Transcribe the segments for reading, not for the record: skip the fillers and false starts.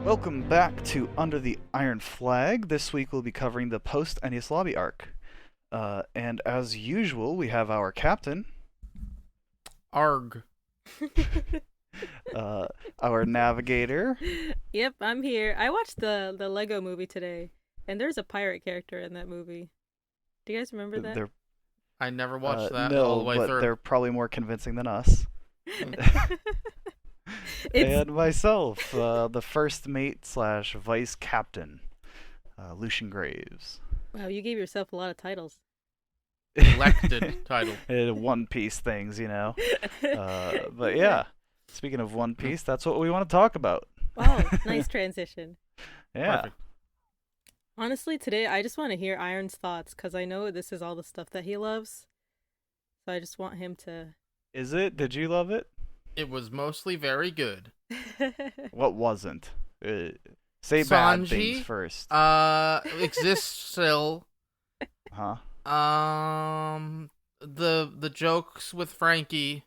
Welcome back to Under the Iron Flag. This week we'll be covering the post-Enies Lobby arc. And as usual, we have our captain, Arg. our navigator. Yep, I'm here. I watched the Lego movie today, and there's a pirate character in that movie. Do you guys remember that? They're, I never watched that no, all the way but through. they're probably more convincing than us. And myself, the first mate slash vice captain, Lucian Graves. Wow, you gave yourself a lot of titles. Elected title. One Piece things, you know. But yeah, speaking of One Piece, that's what we want to talk about. Wow, nice transition. Yeah. Perfect. Honestly, today I just want to hear Iron's thoughts, because I know this is all the stuff that he loves. So I just want him to... Is it? Did you love it? It was mostly very good. What wasn't? Say bad Sanji, things first. exists still. Huh? The jokes with Frankie.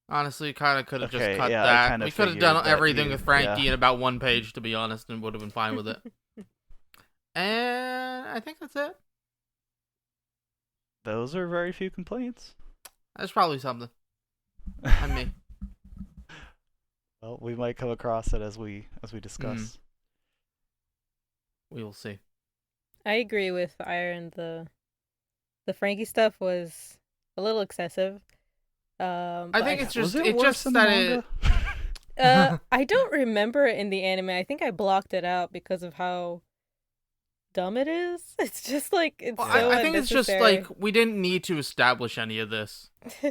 Honestly, kind of could have Okay, just cut yeah, I that. kinda We could have figured done that everything you- with Frankie yeah. in about one page, to be honest, and would have been fine with it. And I think that's it. Those are very few complaints. That's probably something. I mean, Well, we might come across it as we discuss. we will see. I agree with Iron. The Frankie stuff was a little excessive. I think it's Was just it worse in the that manga? I don't remember it in the anime. I think I blocked it out because of how dumb it is. It's just like it's Well, so I think it's just unnecessary. like we didn't need to establish any of this.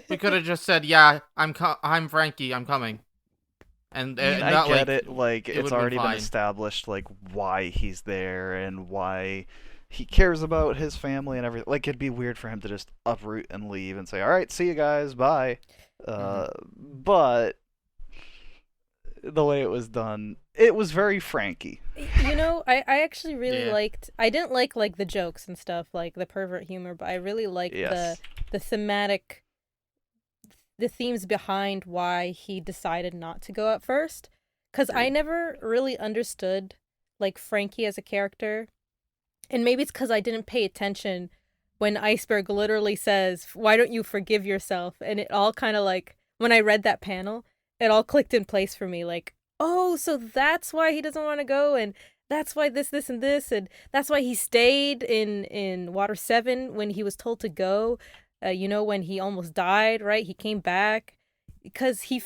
We could have just said, "Yeah, I'm Frankie. I'm coming," and, I mean, I not get like it. Like it it's would've been already been fine. established, like why he's there and why he cares about his family and everything. Like it'd be weird for him to just uproot and leave and say, "All right, see you guys, bye." But the way it was done, it was very Frankie. You know, I actually really Yeah. liked. I didn't like the jokes and stuff, like the pervert humor, but I really liked Yes. the thematic, the themes behind why he decided not to go at first. Because I never really understood like Frankie as a character, and maybe it's because I didn't pay attention when Iceberg literally says, "Why don't you forgive yourself?" And it all kind of like when I read that panel, it all clicked in place for me. Like, oh, so that's why he doesn't want to go, and that's why this, and this, and that's why he stayed in Water 7 when he was told to go. When he almost died, right? He came back because he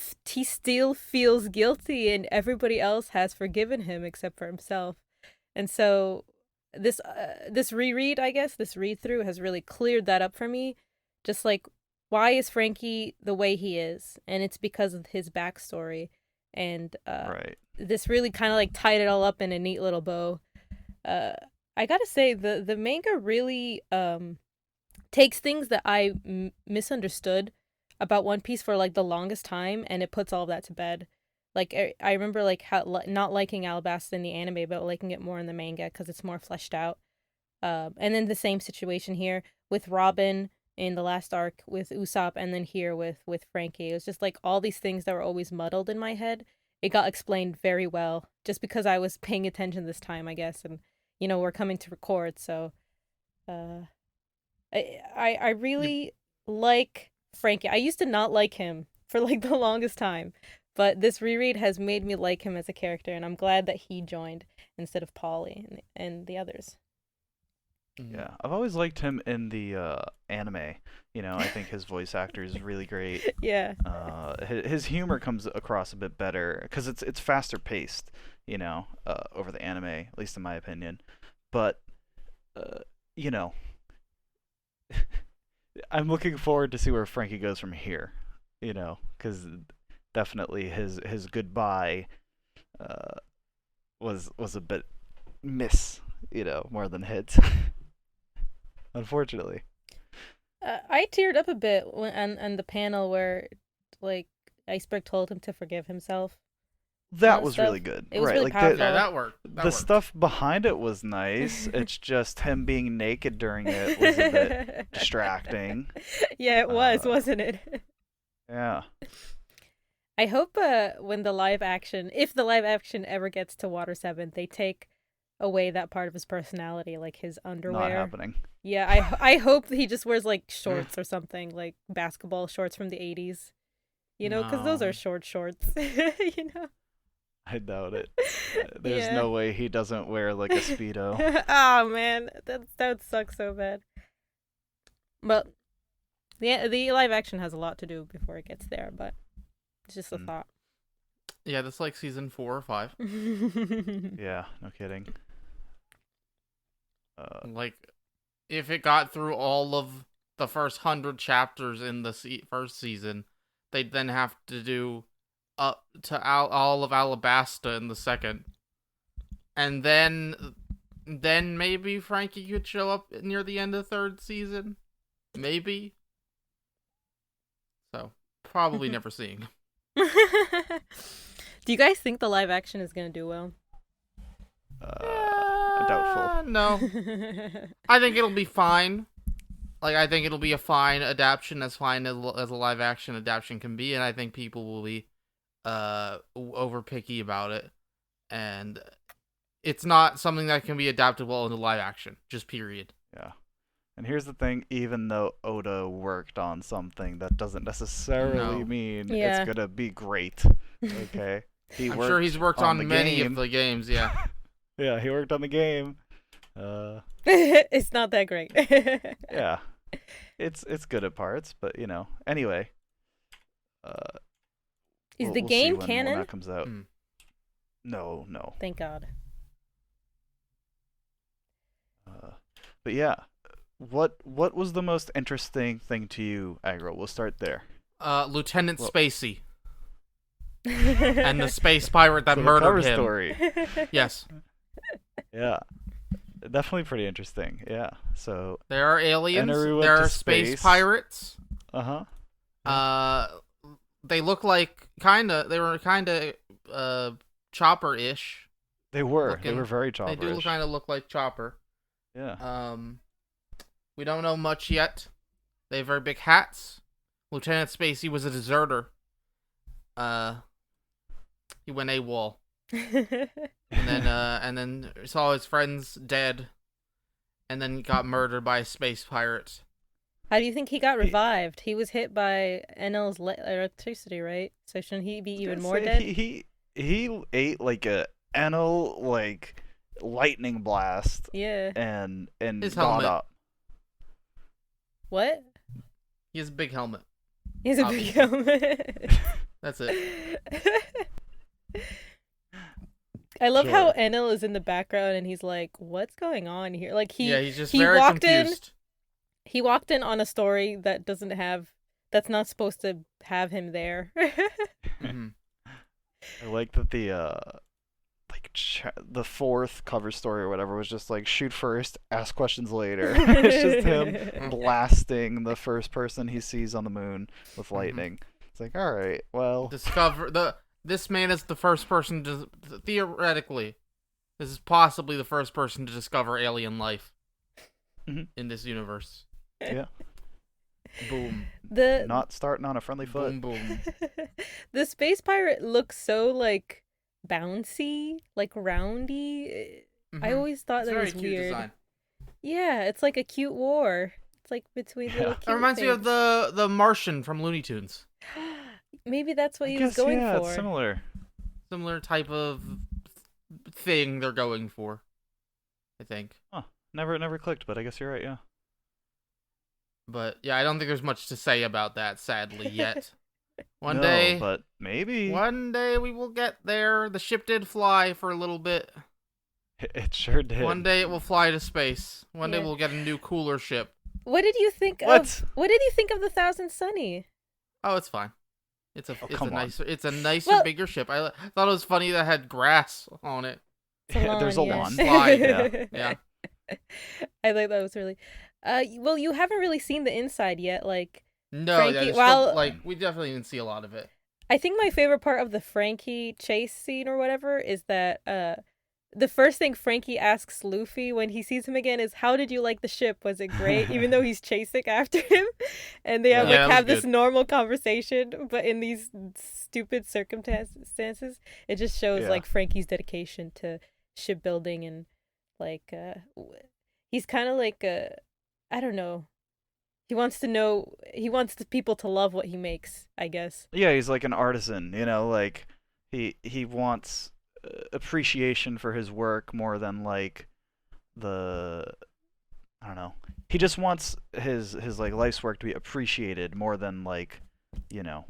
still feels guilty, and everybody else has forgiven him except for himself. And so this reread, I guess, this read through has really cleared that up for me. Just like, why is Frankie the way he is? And it's because of his backstory. And Right. this really kind of like tied it all up in a neat little bow. I gotta say, the manga really takes things that I misunderstood about One Piece for like the longest time, and it puts all of that to bed. Like I remember like how not liking Alabasta in the anime, but liking it more in the manga because it's more fleshed out. And then the same situation here with Robin in the last arc with Usopp, and then here with Frankie. It was just like all these things that were always muddled in my head. It got explained very well just because I was paying attention this time, I guess, and we're coming to record, so I really like Frankie. I used to not like him for like the longest time, but this reread has made me like him as a character, and I'm glad that he joined instead of Polly and the others. Yeah, I've always liked him in the anime. I think his voice actor is really great. Yeah. His humor comes across a bit better because it's faster paced, over the anime, at least in my opinion. But, you know, I'm looking forward to see where Frankie goes from here, because definitely his goodbye was a bit miss, more than hit. Unfortunately. I teared up a bit on the panel where like Iceberg told him to forgive himself. That and was stuff. really good. It was right, really like powerful. Yeah, that worked. the stuff behind it was nice. It's just him being naked during it was a bit distracting. Yeah, it was, Uh, wasn't it? Yeah. I hope when the live action, if the live action ever gets to Water 7, they take away that part of his personality, like his Not underwear. happening. Yeah, I hope he just wears like shorts or something, like basketball shorts from the 80s. You know, because those No. are short shorts. You know? I doubt it. There's Yeah. no way he doesn't wear like a Speedo. Oh man, that would suck so bad. But the live action has a lot to do before it gets there, but it's just a Mm. thought. Yeah, that's like season 4 or 5. Yeah, no kidding. Like, if it got through all of the first 100 chapters in the first season, they'd then have to do up to all of Alabasta in the second. And then maybe Frankie could show up near the end of the third season. Maybe. So, probably never seeing him. Do you guys think the live action is gonna do well? Doubtful. No. I think it'll be fine. Like, I think it'll be a fine adaptation, as fine as a live action adaptation can be, and I think people will be over picky about it. And it's not something that can be adapted well into live action, just period. Yeah. And here's the thing, even though Oda worked on something, that doesn't necessarily No. mean Yeah. it's gonna be great. Okay? I'm sure he's worked on the many game. of the games, yeah. Yeah, he worked on the game. It's not that great. Yeah. It's good at parts, but you know. Anyway. Is we'll the see game when canon? that comes out. Hmm. No. Thank God. But yeah. What was the most interesting thing to you, Agro? We'll start there. Lieutenant Well- Spacey and the space pirate that So the cover murdered him. story. Yes. Yeah. Definitely pretty interesting. Yeah. So, There are aliens. Enaru went There to are space space. pirates. uh-huh. They look like they were kinda Chopper-ish. They were Looking- very They do chopperish. kinda look like Chopper. Yeah. We don't know much yet. They have very big hats. Lieutenant Spacey was a deserter. He went AWOL. And then saw his friends dead, and then got murdered by a space pirate. How do you think he got revived? He was hit by Enel's electricity, right? So shouldn't he be even more dead? He ate like a Enel like lightning blast Yeah. and His got helmet. up. What? He has a big helmet. He's a big helmet. That's it. I love how Sure. Enel is in the background and he's like, "What's going on here?" Like He's just he very walked confused. he walked in on a story that's not supposed to have him there. Mhm. I like that the fourth cover story or whatever was just like shoot first, ask questions later. It's just him blasting the first person he sees on the moon with lightning. It's like, all right, well, This man is the first person to theoretically. This is possibly the first person to discover alien life Mhm. in this universe. yeah, Boom, not starting on a friendly foot. boom, boom. The space pirate looks so like bouncy, like roundy. I Mhm. always thought It's that very was cute weird. design. Yeah, it's like a cute war. It's like between Yeah. little It cute It reminds me of things. the Martian from Looney Tunes. Maybe that's what I he guess was going yeah, for. it's similar. Similar type of thing they're going for, I think. Never clicked, but I guess you're right. Yeah. But yeah, I don't think there's much to say about that, sadly, yet. One No, day, but maybe one day we will get there. The ship did fly for a little bit. it sure did. One day it will fly to space. One day Yeah. we'll get a new cooler ship. What did you think What? of? What did you think of the Thousand Sunny? Oh, it's fine. It's a come on. it's a nicer, Well- bigger ship. I thought it was funny that it had grass on it. There's a Salon, lawn. Slide, yeah. Yeah. I think that was really. Well, you haven't really seen the inside yet. Like, No, Frankie- yeah, while- we definitely didn't see a lot of it. I think my favorite part of the Frankie chase scene or whatever is that the first thing Frankie asks Luffy when he sees him again is, "How did you like the ship? Was it great?" Even though he's chasing after him, and they have Yeah. Yeah, that was have this good. normal conversation, but in these stupid circumstances, it just shows Yeah. like Frankie's dedication to shipbuilding and like he's kind of like I don't know. He wants to know. He wants the people to love what he makes, I guess. Yeah, he's like an artisan, like he wants appreciation for his work more than like the I don't know. He just wants his like life's work to be appreciated more than like,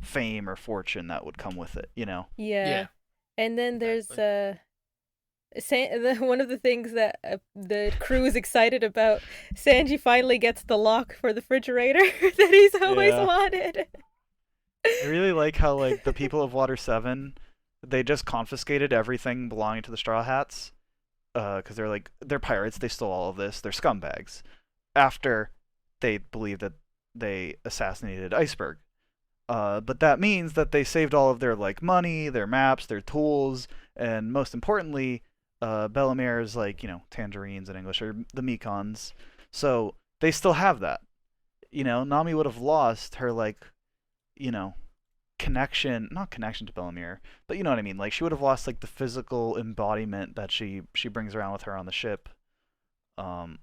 fame or fortune that would come with it. Yeah. Yeah. And then there's Exactly. one of the things that the crew is excited about. Sanji finally gets the lock for the refrigerator that he's always Yeah. wanted. I really like how like the people of Water 7, they just confiscated everything belonging to the Straw Hats cuz they're pirates, they stole all of this, they're scumbags. After they believe that they assassinated Iceberg. But that means that they saved all of their like money, their maps, their tools, and most importantly, Bellamir's like tangerines in English or the Mekons. So they still have that. Nami would have lost her like you know connection, not connection to Bellamere, but you know what I mean. Like she would have lost like the physical embodiment that she brings around with her on the ship, of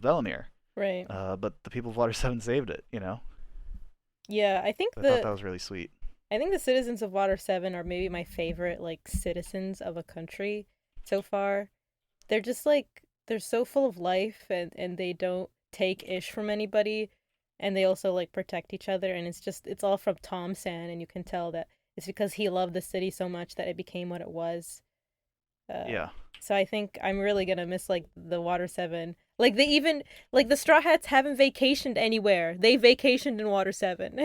Bellamere. Right. But the people of Water 7 saved it. Yeah, I thought that was really sweet. I think the citizens of Water 7 are maybe my favorite like citizens of a country so far. They're just like they're so full of life and they don't take ish from anybody, and they also like protect each other, and it's all from Tom San, and you can tell that it's because he loved the city so much that it became what it was. Yeah. So I think I'm really gonna miss like the Water 7. Like they even like the Straw Hats haven't vacationed anywhere. They vacationed in Water 7.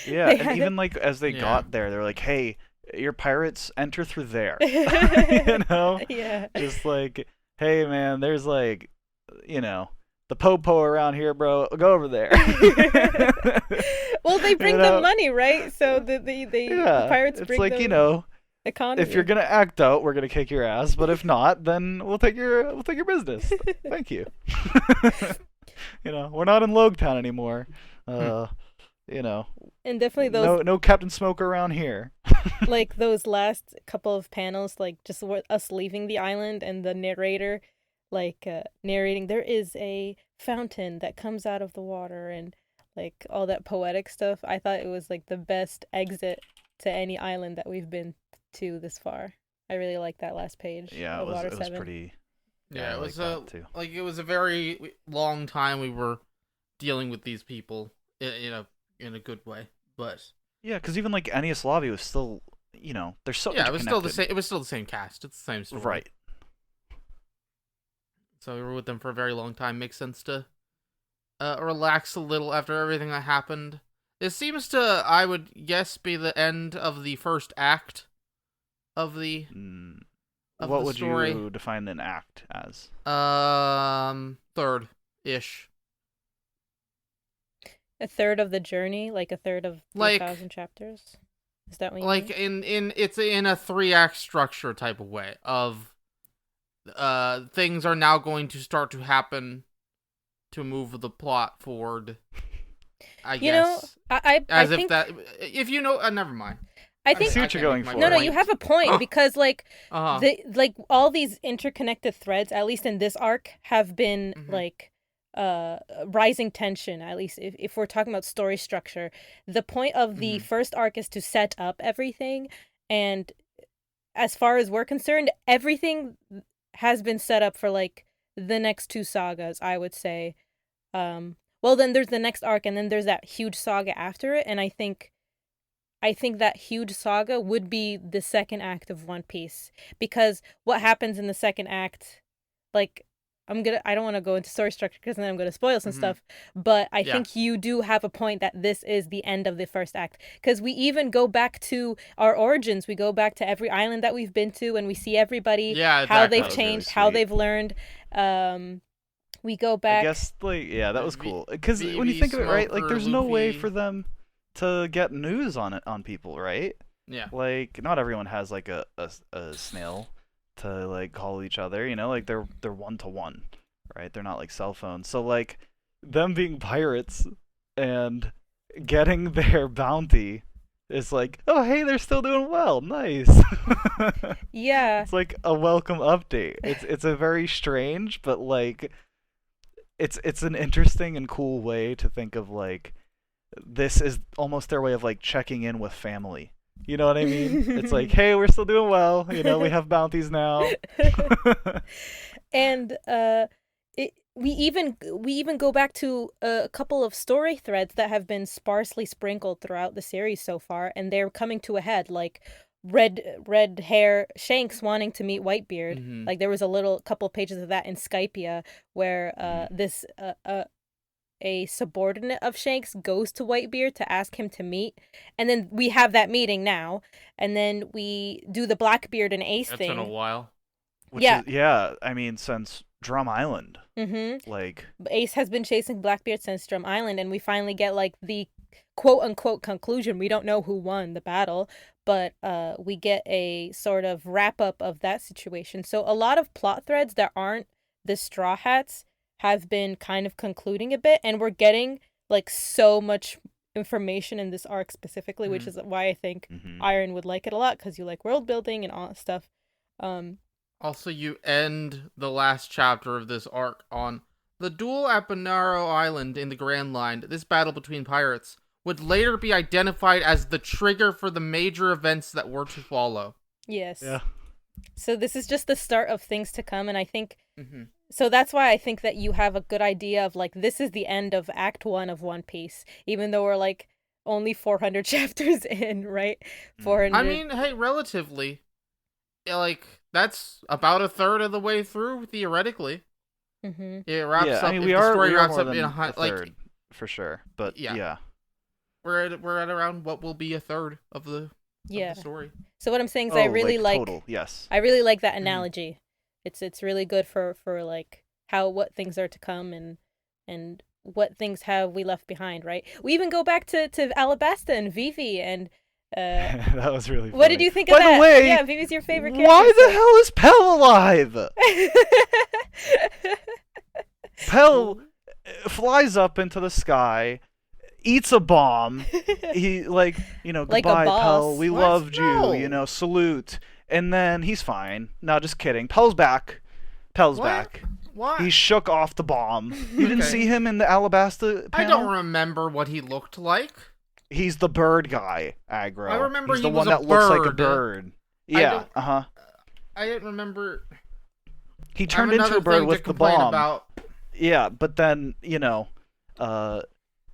Yeah, They and had even like as they Yeah. got there, they're like, "Hey, your pirates enter through there." you know, Yeah. just like, "Hey, man, there's like, the popo around here, bro. Go over there." Well, they bring them money, right? So the Yeah, pirates it's bring like them economy. if you're gonna act out, we're gonna kick your ass. But if not, then we'll take your business. Thank you. We're not in Logetown anymore. You know, And definitely those no Captain Smoke around here. like those last couple of panels, like just us leaving the island and the narrator like narrating there is a fountain that comes out of the water and like all that poetic stuff. I thought it was like the best exit to any island that we've been to this far. I really like that last page Yeah, of Water it was 7. pretty. Yeah, I it was like that too. like it was a very long time we were dealing with these people in a good way, but Yeah, because even like Enies Lobby was still, they're so yeah, it was still the interconnected. same. It was still the same cast. It's the same story. Right. So we were with them for a very long time. Makes sense to relax a little after everything that happened. It seems to, I would guess, be the end of the first act of the of What the would story. you define an act as? Third ish. A third of the journey, like a third of Like- 3,000 chapters. Is that what you Like mean? in it's in a 3-act structure type of way of things are now going to start to happen to move the plot forward. I You know, guess I as if think that if you know never mind. I think see what you're going make for. my no, point. you have a point because like Uh-huh. like all these interconnected threads, at least in this arc, have been Mhm. like rising tension. At least if we're talking about story structure, the point of the Mhm. first arc is to set up everything, and as far as we're concerned, everything has been set up for like the next two sagas, I would say. Well, then there's the next arc, and then there's that huge saga after it, and I think that huge saga would be the second act of One Piece, because what happens in the second act, like I don't want to go into story structure because then I'm gonna spoil some Mhm. stuff, but I Yeah. think you do have a point that this is the end of the first act, because we even go back to our origins. We go back to every island that we've been to, and we see everybody, Yeah, how exactly. they've That was really changed, how sweet. they've learned. We go I back. guess that was V- cool. Because when you VV, think of it, right, like Smoker, there's no way Luffy. for them to get news on people, right? Yeah. Like not everyone has like a snail to like call each other, you know, like they're one to one, right? They're not like cell phones. So like them being pirates and getting their bounty is like, oh hey, they're still doing well, nice. Yeah. It's like a welcome update. It's a very strange, but like it's an interesting and cool way to think of like this is almost their way of like checking in with family. You know what I mean? It's like, hey, we're still doing well. You know, we have bounties now. And we even go back to a couple of story threads that have been sparsely sprinkled throughout the series so far, and they're coming to a head. Like red hair Shanks wanting to meet Whitebeard. Mhm. Like there was a little couple of pages of that in Skypia where this a subordinate of Shanks goes to Whitebeard to ask him to meet, and then we have that meeting now, and then we do the Blackbeard and Ace That's thing. been a while. Which Yeah. is, yeah, I mean, since Drum Island. Mm-hmm. Like, Ace has been chasing Blackbeard since Drum Island, and we finally get like the quote unquote conclusion. We don't know who won the battle, but we get a sort of wrap up of that situation. So a lot of plot threads that aren't the Straw Hats have been kind of concluding a bit, and we're getting like so much information in this arc specifically, which is why I think Iron would like it a lot, because you like world building and all that stuff. Also, you end the last chapter of this arc on the duel at Bonaro Island in the Grand Line. This battle between pirates would later be identified as the trigger for the major events that were to follow. Yes. yeah. So this is just the start of things to come, and I think so that's why I think that you have a good idea of like this is the end of Act 1 of One Piece, even though we're like only 400 chapters in, right? 400. I mean, hey, relatively, like that's about a third of the way through theoretically. Mm-hmm. It wraps Yeah, up. I mean, if we the are story wraps more up than in a like third, for sure. But Yeah. yeah. we're at around what will be a third of the story. So what I'm saying is Oh, I really like total, yes. I really like that analogy. It's really good for like what things are to come and what things have we left behind, right? We even go back to Alabasta and Vivi and that was really funny. what did you think of By that? the way, Yeah, Vivi's your favorite character. why the hell is Pell alive? Pell flies up into the sky, eats a bomb. He Like a goodbye, boss. Pell. We What? loved No. you. Salute. And then he's fine. No, just kidding. Pell's back. Pell's What? back. What? He shook off the bomb. You didn't Okay. see him in the Alabasta I panel? don't remember what he looked like. He's the bird guy, Aggro. I remember he's he the was one a that looks like a bird. bird. I Yeah, don't- I didn't remember. He I have turned into another a bird thing with to the complain bomb. about. Yeah, but then,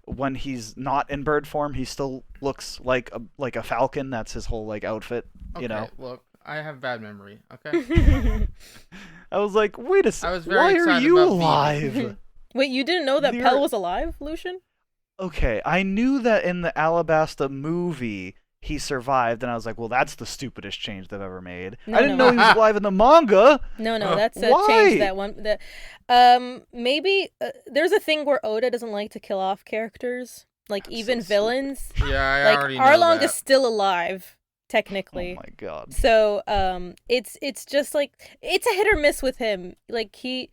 when he's not in bird form, he still looks like a falcon. That's his whole like outfit, Okay, look, I have bad memory. Okay, I was like, wait a I second. was very Why are excited you about alive? Wait, you didn't know that You're- Pell was alive, Lucian? Okay, I knew that in the Alabasta movie he survived, and I was like, well, that's the stupidest change they've ever made. No, I didn't no. know he was alive in the manga. No, that's a Why? change that one. Maybe there's a thing where Oda doesn't like to kill off characters, like That's even so villains. yeah, I Like already know Arlong that. is still alive, Oh technically. my god. So it's just like it's a hit or miss with him. Like he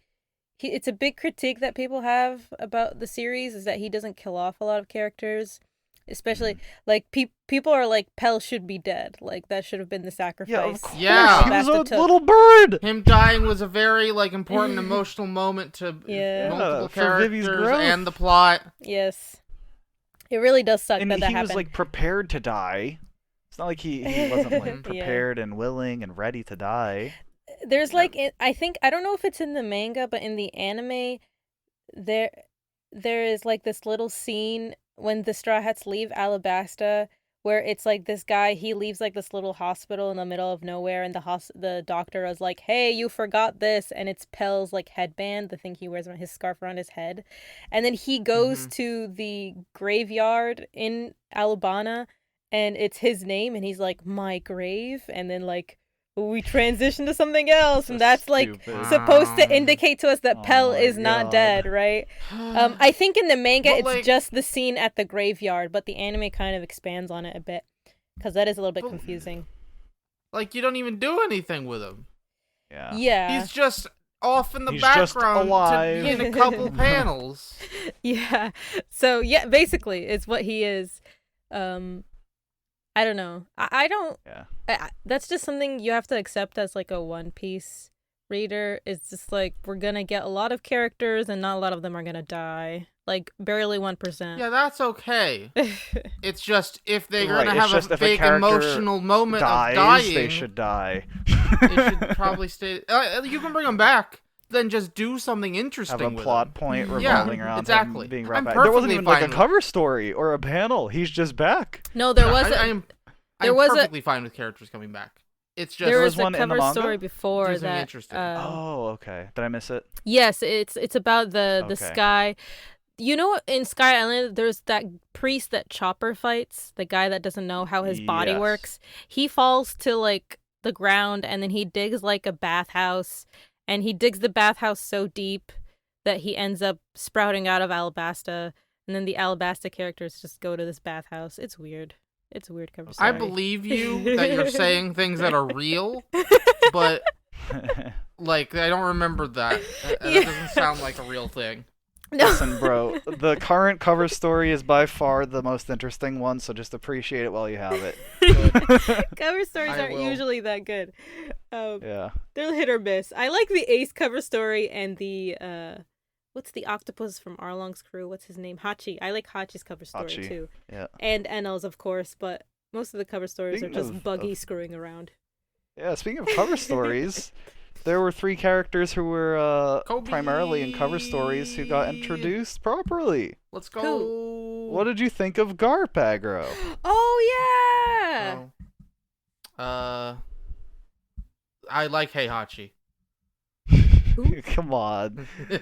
it's a big critique that people have about the series is that he doesn't kill off a lot of characters, especially like people are like Pell should be dead. Like that should have been the sacrifice. Yeah, of course. Yeah. He was a Alabasta took. little bird. Him dying was a very important emotional moment to Yeah. multiple for Vivi's characters growth. and the plot. Yes, it really does suck And that he happened. was like prepared to die. It's not like he wasn't like Yeah. prepared and willing and ready to die. There's like I think I don't know if it's in the manga, but in the anime, there is like this little scene when the Straw Hats leave Alabasta, where it's like this guy he leaves like this little hospital in the middle of nowhere, and the doctor is like, "Hey, you forgot this," and it's Pell's like headband, the thing he wears on his scarf around his head, and then he goes to the graveyard in Alabama, and it's his name, and he's like, "My grave," and then like. We transition to something else, and So that's like stupid. supposed to indicate to us that Oh Pell my is not God. dead, right? I think in the manga But, it's like- just the scene at the graveyard, but the anime kind of expands on it a bit because that is a little bit But- confusing. Like you don't even do anything with him. Yeah. Yeah. He's just off in the He's just background alive. in a couple panels. Yeah. So yeah, basically, it's what he is. I don't know. I don't. Yeah. That's just something you have to accept as like a One Piece reader. It's just like we're gonna get a lot of characters, and not a lot of them are gonna die. Like barely 1%. Yeah, that's okay. It's just if they're Right, gonna it's have just a if a big character emotional moment Dies, of dying, they should die. they should probably stay. You can bring them back. Then just do something interesting Have a with plot them. point Yeah, revolving around exactly. him being I'm brought back. There wasn't perfectly even like a fine with- cover story or a panel. He's just back. No, there Yeah, was. I'm there was a- perfectly fine with characters coming back. It's just there was was a one in the cover manga? story before Do something that. interesting. Oh, okay. Did I miss it? Yes, it's about the Okay. Sky. You know, in Sky Island, there's that priest that Chopper fights, the guy that doesn't know how his body Yes. works. He falls to like the ground, and then he digs like a bathhouse, and he digs the bathhouse so deep that he ends up sprouting out of Alabasta, and then the Alabasta characters just go to this bathhouse. It's weird. It's a weird cover story. I believe you that you're saying things that are real, but like I don't remember that. That Yeah. doesn't sound like a real thing. No. Listen, bro, the current cover story is by far the most interesting one, so just appreciate it while you have it. Cover stories I aren't will. usually that good. Yeah. They're hit or miss. I like the Ace cover story and the what's the octopus from Arlong's crew? What's his name? Hachi. I like Hachi's cover story Hachi. too. Yeah. And Enel's, of course, but most of the cover stories Speaking are just of- Buggy of- screwing around. Yeah, speaking of cover stories, there were 3 characters who were Kobe. primarily in cover stories who got introduced properly. Let's go. What did you think of Garp Aggro? Oh yeah. Oh. I like Heihachi. Come on. He's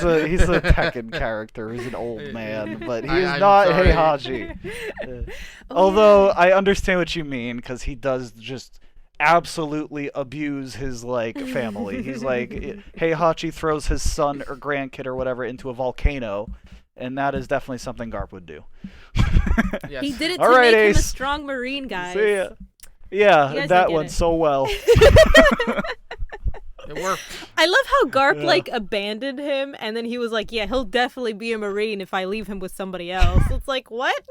a Tekken character who's an old man, but he is I'm not sorry. Heihachi. Oh, Although yeah. I understand what you mean, because he does just absolutely abuse his like family. He's like, Heihachi throws his son or grandkid or whatever into a volcano, and that is definitely something Garp would do. Yes. He did it All to right, make him a Ace. strong Marine, guys. See ya. You Yeah, guys that don't get one it. so well. It worked. I love how Garp Yeah. like abandoned him, and then he was like, "Yeah, he'll definitely be a Marine if I leave him with somebody else." It's like, what?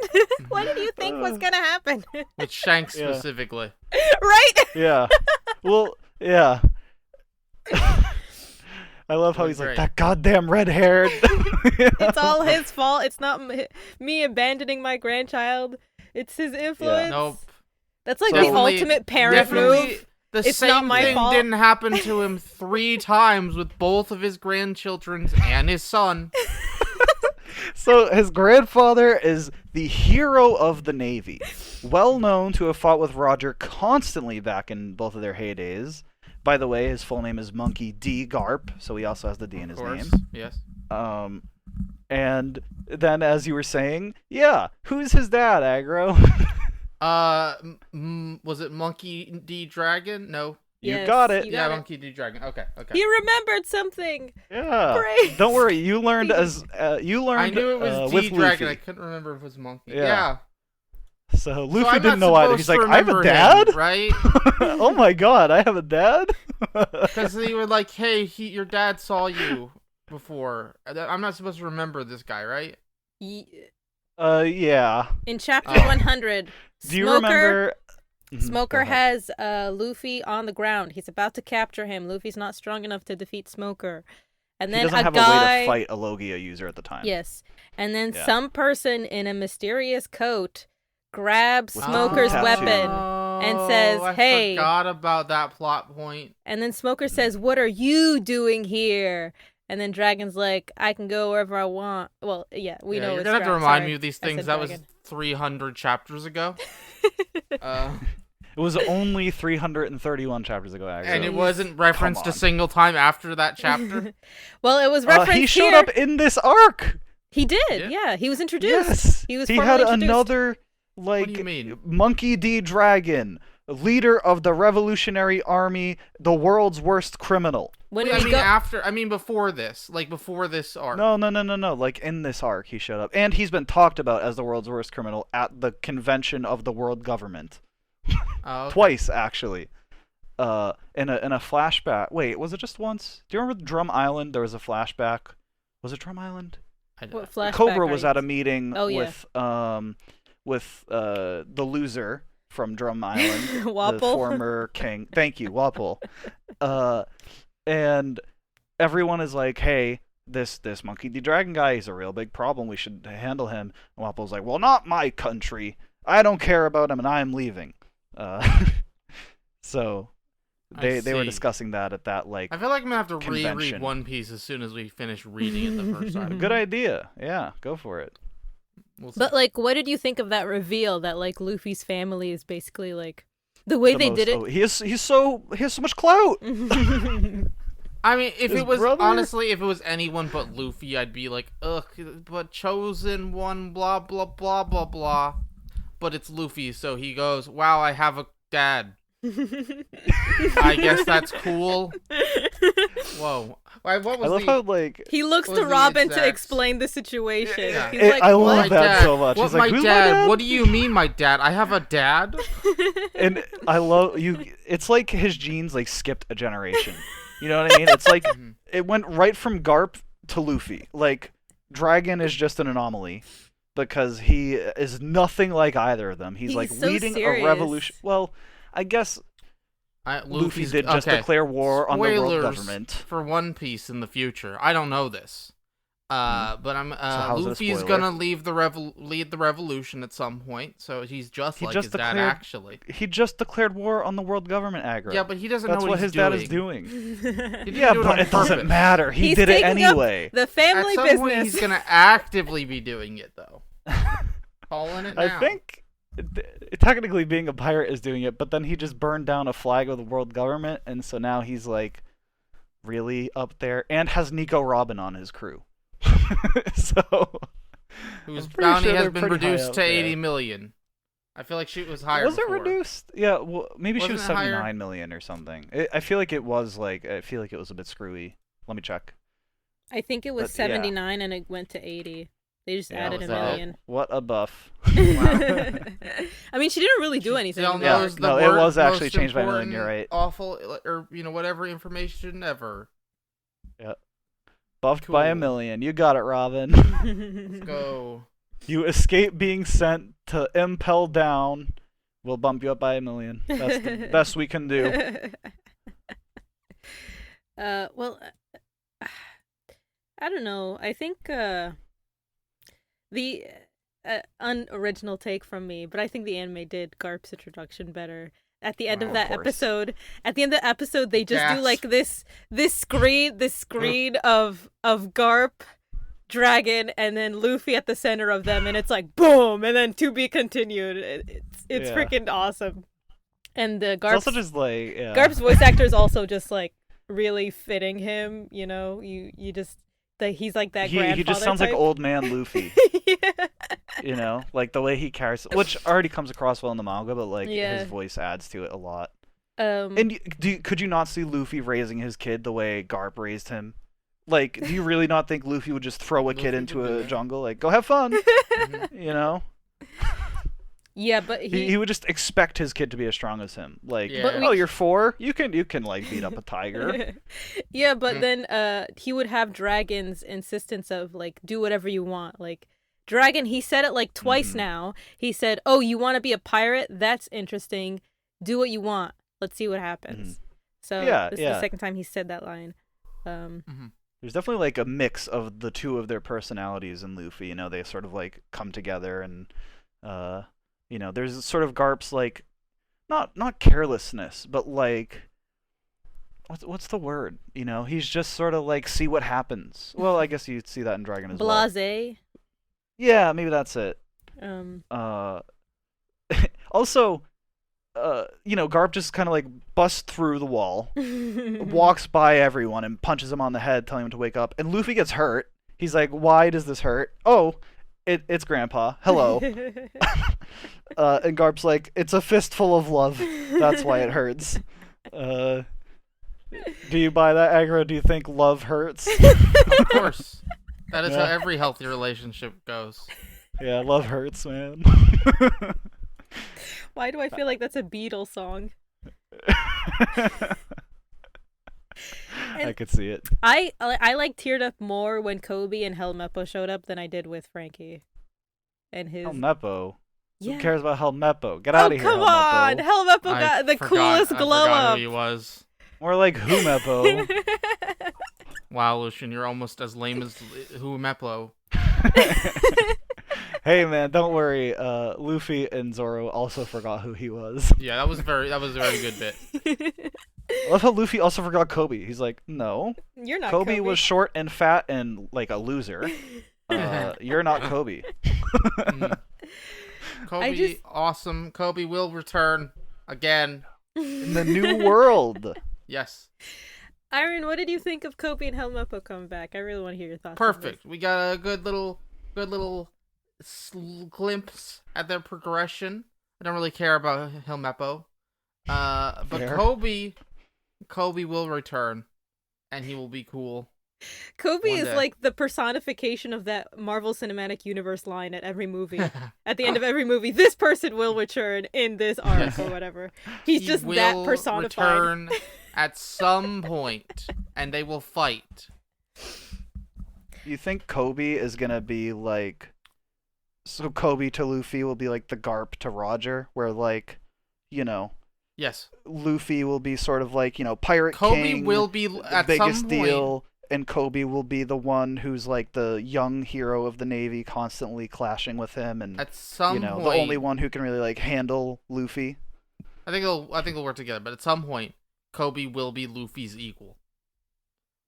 What did you think was gonna happen? With Shanks Yeah. specifically. Right? Yeah. Well, yeah. I love how It he's was like, great. that goddamn red-haired. It's all his fault. It's not me abandoning my grandchild. It's his influence. Nope. That's like So- the Definitely- ultimate parent Definitely, move. the It's same not my thing fault. didn't happen to him 3 times with both of his grandchildren and his son. So his grandfather is the hero of the Navy, well known to have fought with Roger constantly back in both of their heydays. By the way, his full name is Monkey D. Garp, so he also has the D in Of his course. name. Yes. And then, as you were saying, yeah, who's his dad, Aggro? Was it Monkey D Dragon? No. You Yes, got it. you Yeah, got it. Monkey D Dragon. Okay. He remembered something. Yeah. Great. Don't worry, you learned as you learned I knew it was with D Dragon. I Luffy. couldn't remember if it was Monkey. Yeah. Yeah. So Luffy So I'm didn't not know either. He's supposed like, to I have a remember dad? him, right? Oh my god, I have a dad? Because they were like, "Hey, your dad saw you before." I'm not supposed to remember this guy, right? Yeah. In chapter Oh. 100, Do you Smoker, remember? Mhm, Smoker go ahead. has Luffy on the ground. He's about to capture him. Luffy's not strong enough to defeat Smoker. And He then doesn't a have guy, a way to fight a Logia user at the time. yes, and then Yeah. some person in a mysterious coat grabs With Smoker's tattoo. weapon, and says, I "Hey." forgot about that plot point. and then Smoker says, "What are you doing here?" And then Dragon's like, "I can go wherever I want." Well, yeah, we know You're it's gonna have to Dragon. remind Sorry. me of these I said things. That was Dragon. 300 chapters ago. It was only 331 chapters ago, actually. And it Jeez. wasn't referenced a on. single time after that chapter. Well, it was referenced he showed here. up in this arc. He did, Yeah. yeah. He was introduced. Yes. He was He formally had introduced. another, like, do you mean? Monkey D. Dragon, leader of the Revolutionary Army, the world's worst criminal. When I we mean, go, before this. Like, before this arc. No. Like, in this arc, he showed up. And he's been talked about as the world's worst criminal at the convention of the world government. Oh, okay. Twice, actually. in a flashback. Wait, was it just once? Do you remember Drum Island? There was a flashback. Was it Drum Island? What flashback Cobra are was you- at a meeting Oh, yeah. with the loser from Drum Island, the Wapple. former king. Thank you, Wapple. And everyone is like, "Hey, this Monkey D. Dragon guy, he's a real big problem. We should handle him." And Wapple's like, "Well, not my country. I don't care about him, and I'm leaving." So I they were see. discussing that at that I feel like I'm gonna have to reread convention. One Piece as soon as we finish reading it the first time. Good idea. Yeah, go for it. We'll see. But like, what did you think of that reveal that like Luffy's family is basically like the way The they most- did oh, he has so much clout. it? I mean, if His it was brother? honestly, if it was anyone but Luffy, I'd be like, ugh, but chosen one, blah blah blah blah blah. But it's Luffy, so he goes, "Wow, I have a dad. I guess that's cool." Whoa, what was I love the? how like He looks Was to the Robin to exact- explain the situation. Yeah. He's I like, love what? My that dad. so much. What, He's like, my "Who's dad? my dad?" What do you mean, my dad? I have a dad. And I love you. It's like his genes like skipped a generation. You know what I mean? It's like Mhm. it went right from Garp to Luffy. Like Dragon is just an anomaly because he is nothing like either of them. He's like He's so leading serious. a revolution. Well, I guess Luffy Luffy's did just okay. declare war on the world Spoilers government. for One Piece in the future. I don't know this. But I'm how's it a Luffy's spoiler? gonna lead the revolution at some point, so he's just He like just his dad declared- actually. He just declared war on the world government, Aggro. Yeah, but he doesn't that's know what what his he's dad doing. is doing. He didn't Yeah, do it but on it doesn't purpose. matter. He He's did it taking up anyway. the At family some business. point, he's gonna actively be doing it though. Calling it now. I think technically being a pirate is doing it, but then he just burned down a flag of the world government, and so now he's like really up there and has Nico Robin on his crew. So whose I'm pretty bounty sure has they're been pretty high reduced up to there. 80 million. I feel like she was higher. was it before. reduced? Yeah, well, maybe she Wasn't was it higher? 79 million or something. I feel like it was like I feel like it was a bit screwy. Let me check. I think it was But, yeah. 79 and it went to 80. They just Yeah, added a was that it? million. What a buff. I mean, she didn't really do anything. Still in the Yeah, knows arc. the no, it wor- was actually most changed by a million, important, you're right. Awful, or whatever information ever. Buffed by a Cool. million. You got it, Robin. Let's go. You escape being sent to Impel Down. We'll bump you up by a million. That's the best we can do. Well, I don't know. I think the unoriginal take from me, but I think the anime did Garp's introduction better. At the end Wow, of of that course. episode, they just do Gasp. like this screen of Garp, Dragon, and then Luffy at the center of them, and it's like boom, and then to be continued. It's Yeah. freaking awesome. And the It's Garp's also just like yeah. Garp's voice actor is also just like really fitting him. You know, you just he's like that grandfather. He just sounds like type. old man Luffy. Yeah. You know, like the way he carries, which already comes across well in the manga, but like Yeah. his voice adds to it a lot. Um, And could you not see Luffy raising his kid the way Garp raised him? Like, do you really not think Luffy would just throw a kid Luffy into would do a that. jungle? Like, go have fun. Mhm. You know, yeah, but he would just expect his kid to be as strong as him. Like, Yeah. But we- oh, you're 4, you can like beat up a tiger. yeah, but Mm. then he would have Dragon's insistence of like do whatever you want. Like Dragon, he said it like twice Mhm. now. He said, "Oh, you want to be a pirate? That's interesting. Do what you want. Let's see what happens." So Yeah, this is yeah. the second time he said that line. There's definitely like a mix of the two of their personalities in Luffy. You know, they sort of like come together, and you know, there's sort of Garp's like not carelessness, but like what's the word? You know, he's just sort of like see what happens. Well, I guess you'd see that in Dragon as well. Blase. Yeah, maybe that's it. Also, you know, Garp just kind of like busts through the wall, walks by everyone and punches him on the head, telling him to wake up. And Luffy gets hurt. He's like, "Why does this hurt?" "Oh, it's Grandpa. Hello." And Garp's like, "It's a fistful of love. That's why it hurts." Do you buy that, Aggro? Do you think love hurts? Of course. That is how Yeah. every healthy relationship goes. Yeah, love hurts, man. Why do I feel like that's a Beatles song? I could see it. I like teared up more when Kobe and Helmeppo showed up than I did with Frankie and his. Helmeppo. Yeah. Who cares about Helmeppo? Get out of here, come on! Helmeppo. Helmeppo got the coolest glow I forgot up. who he was. More like Humeppo. Wow, Lucian, you're almost as lame as Meplo. Hey man, don't worry. Luffy and Zoro also forgot who he was. Yeah, that was a very good bit. I love how Luffy also forgot Kobe. He's like, no, You're not Kobe was short and fat and like a loser. You're not Kobe. Kobe, awesome. Kobe will return again In the new world. Yes. Iron, what did you think of Kobe and Helmeppo coming back? I really want to hear your thoughts. Perfect. We got a good little glimpse at their progression. I don't really care about Helmeppo. But Fair. Kobe will return, and he will be cool. Kobe One is day. like the personification of that Marvel Cinematic Universe line at every movie. At the end of every movie, this person will return in this arc Yes. or whatever. He's He just will that personified. return at some point, and they will fight. You think Kobe is gonna be like, so Kobe to Luffy will be like the Garp to Roger, where like, you know, Yes. Luffy will be sort of like, you know, pirate Kobe king, will be the at biggest some point. deal, and Kobe will be the one who's like the young hero of the Navy, constantly clashing with him, and At some you know, point, the only one who can really like handle Luffy. I think it'll work together. But at some point, Kobe will be Luffy's equal,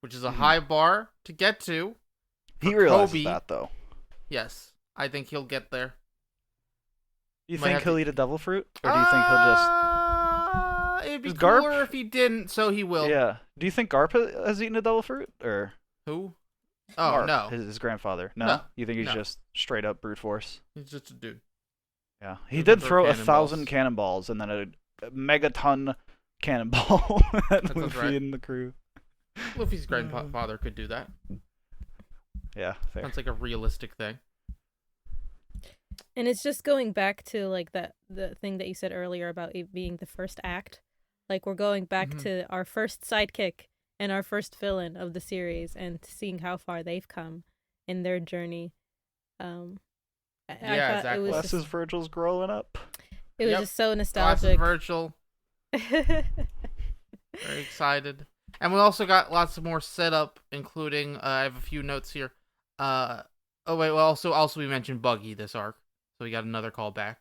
which is a high bar to get to. He For realizes Kobe, that though. Yes, I think he'll get there. You Might think have he'll to- eat a devil fruit, or do you think he'll just? It'd be Is Garp- cooler if he didn't, so he will. Yeah. Do you think Garp has eaten a devil fruit, or? Who? Oh, Garp, no. his grandfather. No? No. You think he's No. just straight up brute force? He's just a dude. Yeah. He He did can throw throw 1,000 cannonballs and then a megaton cannonball at sounds Luffy right. and the crew. Luffy's grandfather could do that. Yeah, fair. Sounds like a realistic thing. And it's just going back to like the thing that you said earlier about it being the first act. Like we're going back Mhm. to our first sidekick and our first villain of the series and seeing how far they've come in their journey. I Yeah, thought exactly. it was Glasses just, Virgil's growing up. it was Yep. just so Glasses nostalgic. Virgil, very excited. And we also got lots more setup, including I have a few notes here. Oh wait, well also we mentioned Buggy this arc, so we got another callback.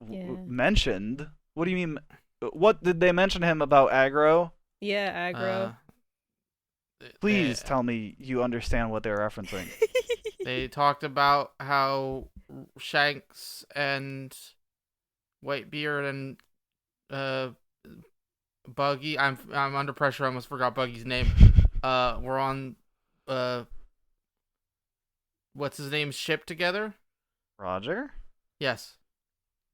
Yeah. Mentioned? What do you mean? What did they mention him about aggro? Yeah, aggro. Please tell me you understand what they're referencing. They talked about how Shanks and Whitebeard and Buggy. I'm under pressure. I almost forgot Buggy's name. We're on what's his name's ship together. Roger? Yes.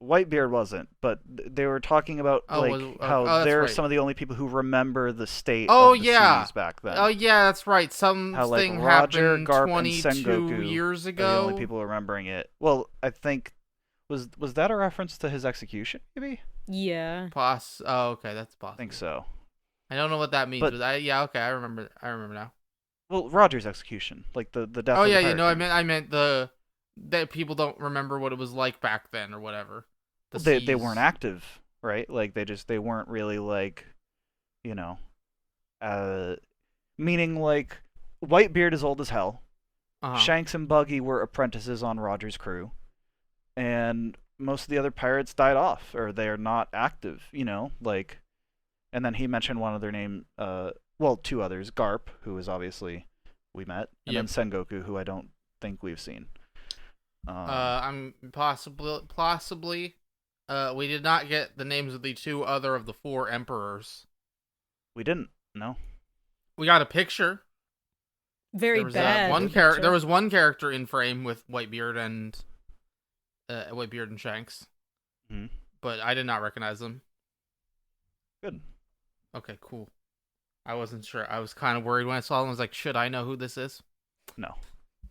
Whitebeard wasn't, but they were talking about Oh, like how that's they're right. some of the only people who remember the state Oh, of the yeah. seas back then. Oh yeah, that's right. How like Something Roger, happened Garp, and 22 Sengoku years are ago. the only people remembering it. Well, I think was that a reference to his execution? Maybe Yeah. Oh, okay, that's I possible. think so. I don't know what that means, But- but yeah, okay, I remember now. Well, Roger's execution, like the death. Oh of the yeah, yeah. pirate No, king. I meant that people don't remember what it was like back then or whatever. The They seas. weren't active, right? Like they weren't really like, you know, meaning like Whitebeard is old as hell. Uh-huh. Shanks and Buggy were apprentices on Roger's crew, and most of the other pirates died off, or they're not active, you know, like. And then he mentioned one other name, well, two others, Garp, who is obviously we met, and then Sengoku, who I don't think we've seen. I'm possibly. We did not get the names of the two other of the four emperors. We didn't, no. We got a picture. Very There was bad. one picture. There was one character in frame with Whitebeard and Shanks, Mhm. but I did not recognize them. Good. Okay, cool. I wasn't sure. I was kind of worried when I saw them. I was like, should I know who this is? No.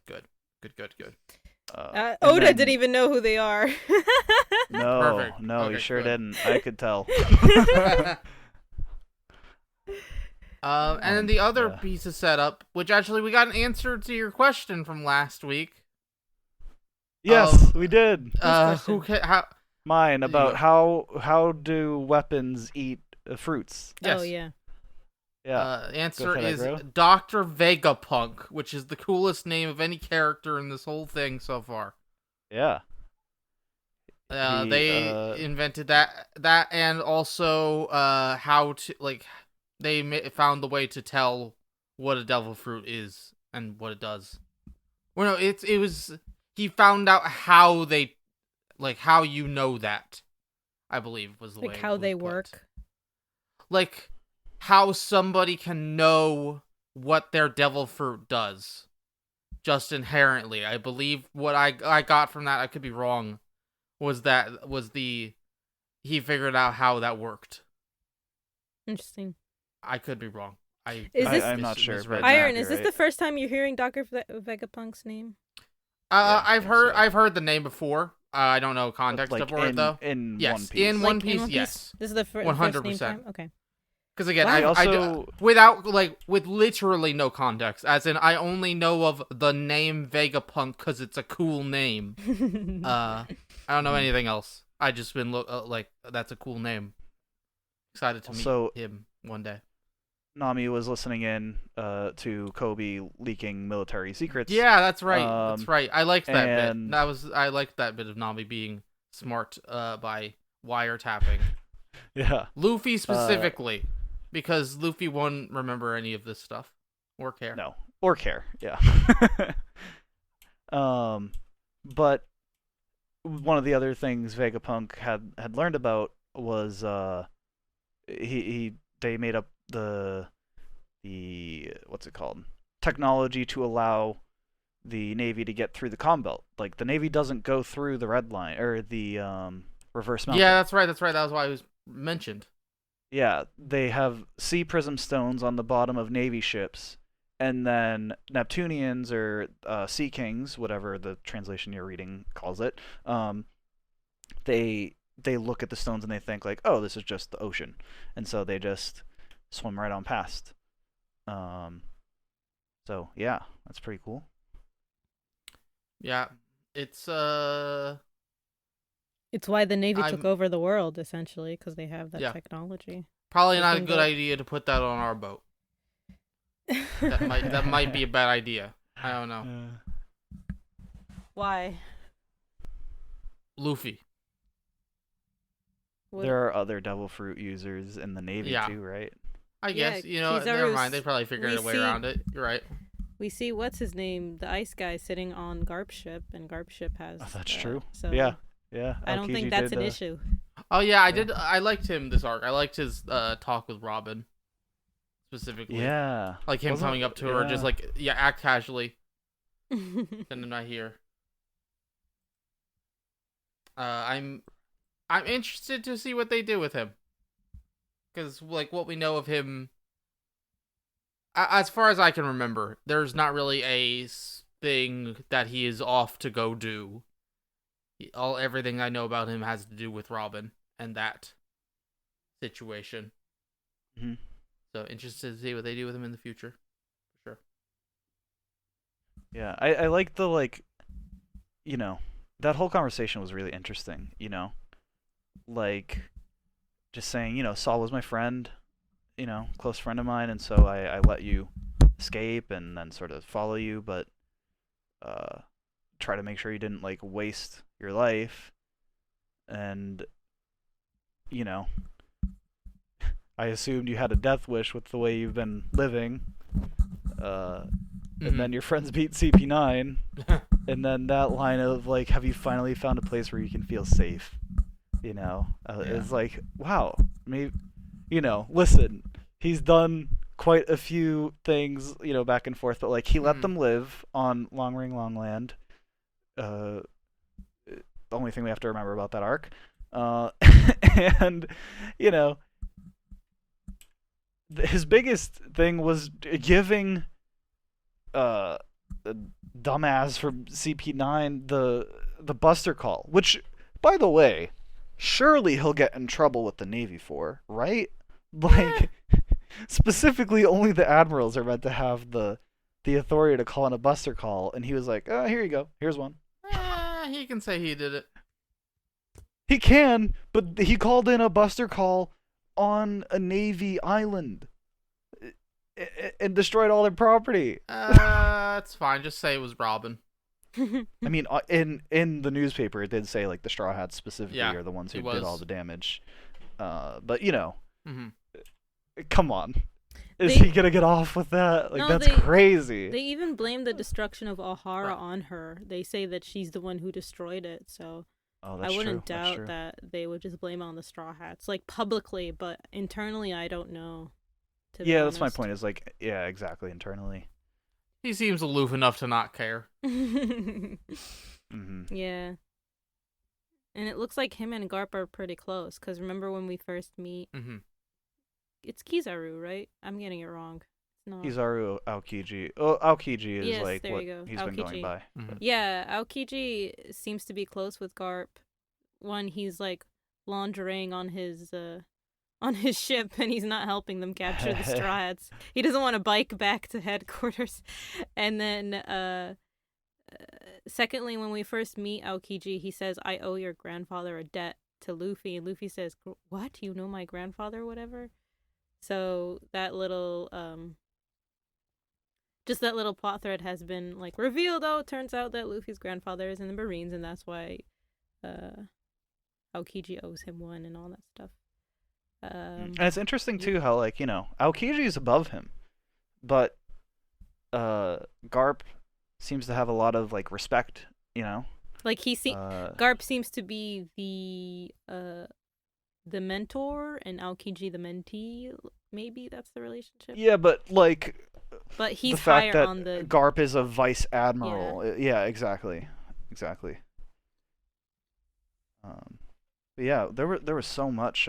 Good. And Oda then- didn't even know who they are. No, Perfect. no, he Okay, sure good. didn't. I could tell. And then the other Yeah. piece of setup, which actually we got an answer to your question from last week. Yes, we did. Who how? Mine You about go. how do weapons eat fruits? Yes. Oh yeah. Yeah. Answer ahead, is Agro. Dr. Vegapunk, which is the coolest name of any character in this whole thing so far. Yeah. They invented that, and also how to they found the way to tell what a devil fruit is and what it does. Well, no, it was he found out how they how you know that. I believe was the way Like it how was they put. work. Like how somebody can know what their devil fruit does just inherently. I believe what I got from that, I could be wrong, was he figured out how that worked. Interesting. I could be wrong. Is this- I'm not sure, misread but that. Iron, you're is this right. the first time you're hearing Dr. Vegapunk's name? Yeah, I I've think heard so. I've heard the name before. I don't know context Like for it though. in Yes, One Piece. in One Piece, One Piece? yes. This is the first name 100%. time? Okay. Because again, Wow. Also- without with literally no context, as in I only know of the name Vegapunk because it's a cool name. I don't know anything else. I just been that's a cool name. Excited to Also- meet him one day. Nami was listening in to Kobe leaking military secrets. Yeah, that's right. That's right. I liked that and- bit. I liked that bit of Nami being smart by wiretapping. Yeah. Luffy specifically, because Luffy won't remember any of this stuff or care. No. Or care. Yeah. But one of the other things Vegapunk had learned about was they made up the what's it called? Technology to allow the Navy to get through the comm belt. Like the Navy doesn't go through the red line or the reverse mountain. Yeah, that's right. That was why it was mentioned. Yeah, they have sea prism stones on the bottom of Navy ships, and then Neptunians or Sea Kings, whatever the translation you're reading calls it, they look at the stones and they think like, oh, this is just the ocean, and so they just swim right on past. So yeah, that's pretty cool. Yeah, it's It's why the Navy took I'm- over the world, essentially, because they have that Yeah. technology. probably They not a can good go- idea to put that on our boat. That might be a bad idea. I don't know. Why? Luffy. What- There are other devil fruit users in the Navy Yeah. too, right? I Yeah, guess never mind. They Kizaru's- probably figured we a way see- around it. You're right. We see what's his name, the ice guy, sitting on Garp's ship, and Garp's ship has. Oh, that's true. So Yeah. Yeah. I don't think Aokiji that's did, an issue. Oh yeah, I did. I liked him this arc. I liked his talk with Robin specifically. Yeah. Like him Wasn't- coming up to her, just yeah. act casually, and I'm not here. I'm interested to see what they do with him, because what we know of him, as far as I can remember, there's not really a thing that he is off to go do. Everything I know about him has to do with Robin and that situation. Mhm. So interested to see what they do with him in the future, for sure. Yeah, I like the that whole conversation was really interesting, like just saying, Saul was my friend, close friend of mine, and so I let you escape and then sort of follow you, but try to make sure you didn't waste your life, and I assumed you had a death wish with the way you've been living, and then your friends beat CP9. And then that line of have you finally found a place where you can feel safe? It's like, wow, maybe, listen, he's done quite a few things, back and forth, but he let them live on Long Ring Long Land. The only thing we have to remember about that arc, and his biggest thing was giving dumbass from CP9 the Buster call, which, by the way, surely he'll get in trouble with the Navy for, right? Specifically, only the admirals are meant to have the authority to call in a buster call, and he was like, here you go. Here's one. He can say he did it. He can, but he called in a buster call on a Navy island and destroyed all their property. It's fine. Just say it was Robin. I mean, in the newspaper, it did say like the Straw Hats specifically are the ones who did all the damage. But Mm-hmm. come on, is he gonna get off with that? Like, no, that's crazy. They even blame the destruction of O'Hara on her. They say that she's the one who destroyed it. So I wouldn't doubt that they would just blame it on the Straw Hats, like publicly, but internally, I don't know. Yeah, that's my point. Is like, yeah, exactly. Internally, he seems aloof enough to not care. Mm-hmm. Yeah. And it looks like him and Garp are pretty close, because remember when we first meet? Mm-hmm. It's Kizaru, right? I'm getting it wrong. It's not. Kizaru Aokiji. Oh, Aokiji is yes, like there what you go. he's Aokiji. been going by. Mm-hmm. Yeah, Aokiji seems to be close with Garp. One, he's like laundering on his ship, and he's not helping them capture the Straw Hats. He doesn't want to bike back to headquarters. And then, secondly, when we first meet Aokiji, he says, "I owe your grandfather a debt," to Luffy, and Luffy says, "What? You know my grandfather, or whatever?" So that little, just that little plot thread has been like revealed. Oh, it turns out that Luffy's grandfather is in the Marines, and that's why, Aokiji owes him one and all that stuff. And it's interesting too how, like, Aokiji is above him, but Garp seems to have a lot of like respect. Like Garp seems to be the mentor and Aokiji the mentee. Maybe that's the relationship. Yeah, but like, he's the fact higher that on the Garp is a vice admiral. Yeah, exactly. But yeah, there was so much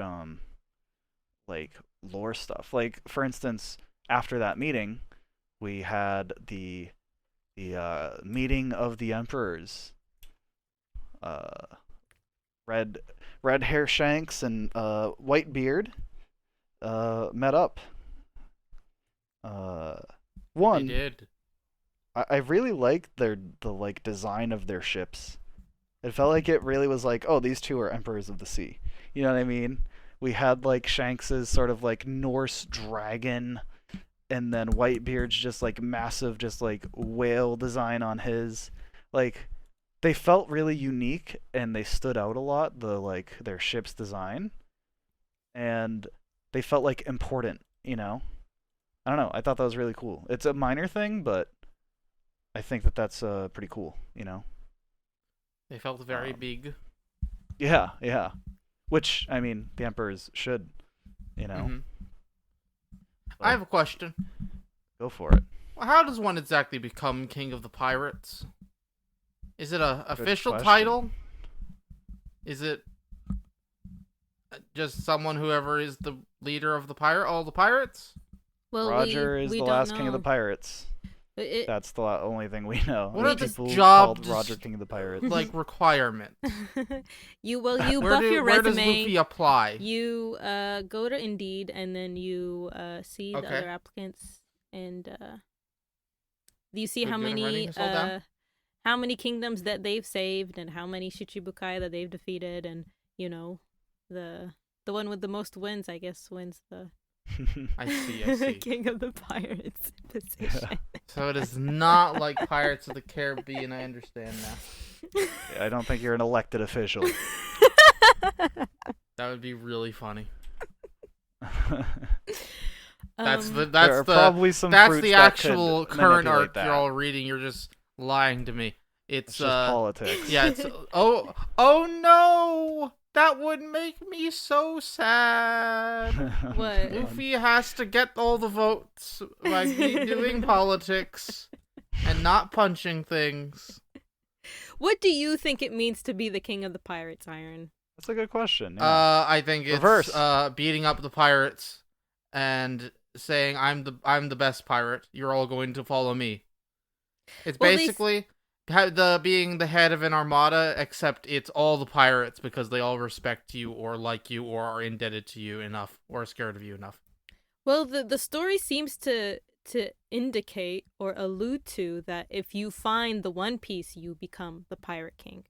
like lore stuff. Like, for instance, after that meeting, we had the meeting of the emperors. Red Hair Shanks and White Beard met up. One, they did. I really liked the like design of their ships. It felt like it really was like, oh, these two are emperors of the sea. You know what I mean? We had like Shanks's sort of like Norse dragon, and then Whitebeard's just like massive, just like whale design on his. Like, they felt really unique and they stood out a lot. Their ship's design, and they felt like important. I don't know. I thought that was really cool. It's a minor thing, but I think that that's pretty cool. They felt very big. Yeah. Which, I mean, the emperors should, Mm-hmm. I have a question. Go for it. Well, how does one exactly become king of the pirates? Is it a official question. title? Is it just whoever is the leader of all the pirates? Well, Roger is we the don't last know. king of the pirates. That's the only thing we know. What are the people job called Roger King of the Pirates? Like requirement? you where buff your where resume. does Luffy apply? You go to Indeed, and then you see the other applicants, and you see how many kingdoms that they've saved, and how many Shichibukai that they've defeated, and the one with the most wins, I guess, wins the I see. King of the Pirates position. Yeah. So it is not like Pirates of the Caribbean. I understand now. I don't think you're an elected official. That would be really funny. That's probably some that's fruits the that actual could current manipulate arc that. you're all reading. You're just lying to me. It's just politics. Yeah. It's oh no. That would make me so sad. What? Luffy has to get all the votes by doing politics and not punching things. What do you think it means to be the king of the pirates, Iron? That's a good question. Yeah. I think it's Reverse. Beating up the pirates and saying I'm the best pirate. You're all going to follow me. It's basically being the head of an armada, except it's all the pirates because they all respect you or like you or are indebted to you enough or are scared of you enough. Well, the story seems to indicate or allude to that if you find the One Piece, you become the Pirate King.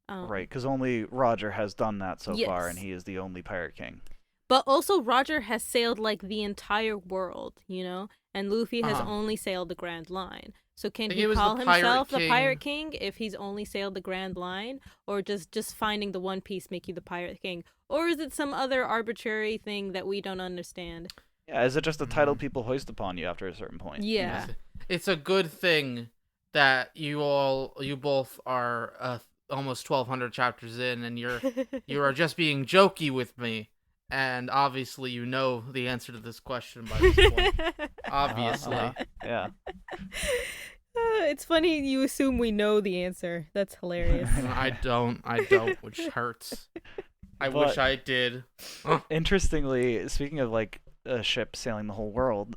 Right, because only Roger has done that so far, and Yes. he is the only Pirate King. But also Roger has sailed like the entire world, and Luffy has Uh-huh. only sailed the Grand Line. So I can think he it was the call Pirate himself the Pirate King. King if he's only sailed the Grand Line, or does just finding the One Piece make you the Pirate King, or is it some other arbitrary thing that we don't understand? Yeah, is it just a title Mm. people hoist upon you after a certain point? Yeah. It's a good thing that you both are almost 1,200 chapters in, and you are just being jokey with me, and obviously you know the answer to this question by this point. Obviously. Yeah. It's funny you assume we know the answer. That's hilarious. I don't, which hurts. I But- wish I did. Interestingly, speaking of like a ship sailing the whole world,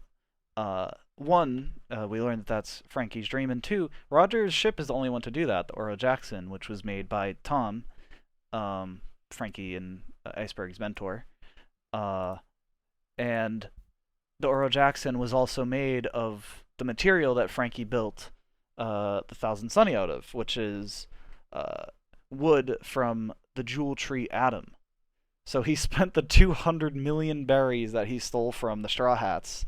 one, we learned that that's Frankie's dream, and two, Roger's ship is the only one to do that, the Oro Jackson, which was made by Tom, Frankie and Iceberg's mentor, and the Oro Jackson was also made of the material that Frankie built the Thousand Sunny out of, which is wood from the jewel tree Adam. So he spent the 200 million berries that he stole from the Straw Hats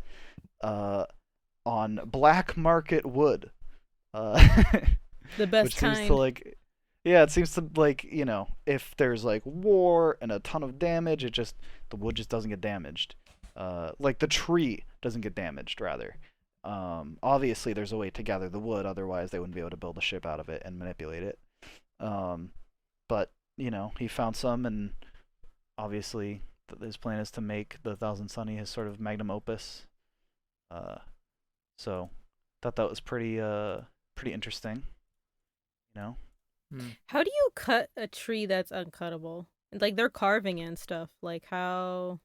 on black market wood. The best Which seems kind. to like, yeah, it seems to like, if there's like war and a ton of damage, the wood just doesn't get damaged. Like the tree doesn't get damaged, rather. Obviously, there's a way to gather the wood, otherwise they wouldn't be able to build a ship out of it and manipulate it. But he found some, and obviously his plan is to make the Thousand Sunny his sort of magnum opus. So thought that was pretty interesting. How do you cut a tree that's uncuttable? Like they're carving and stuff. Like how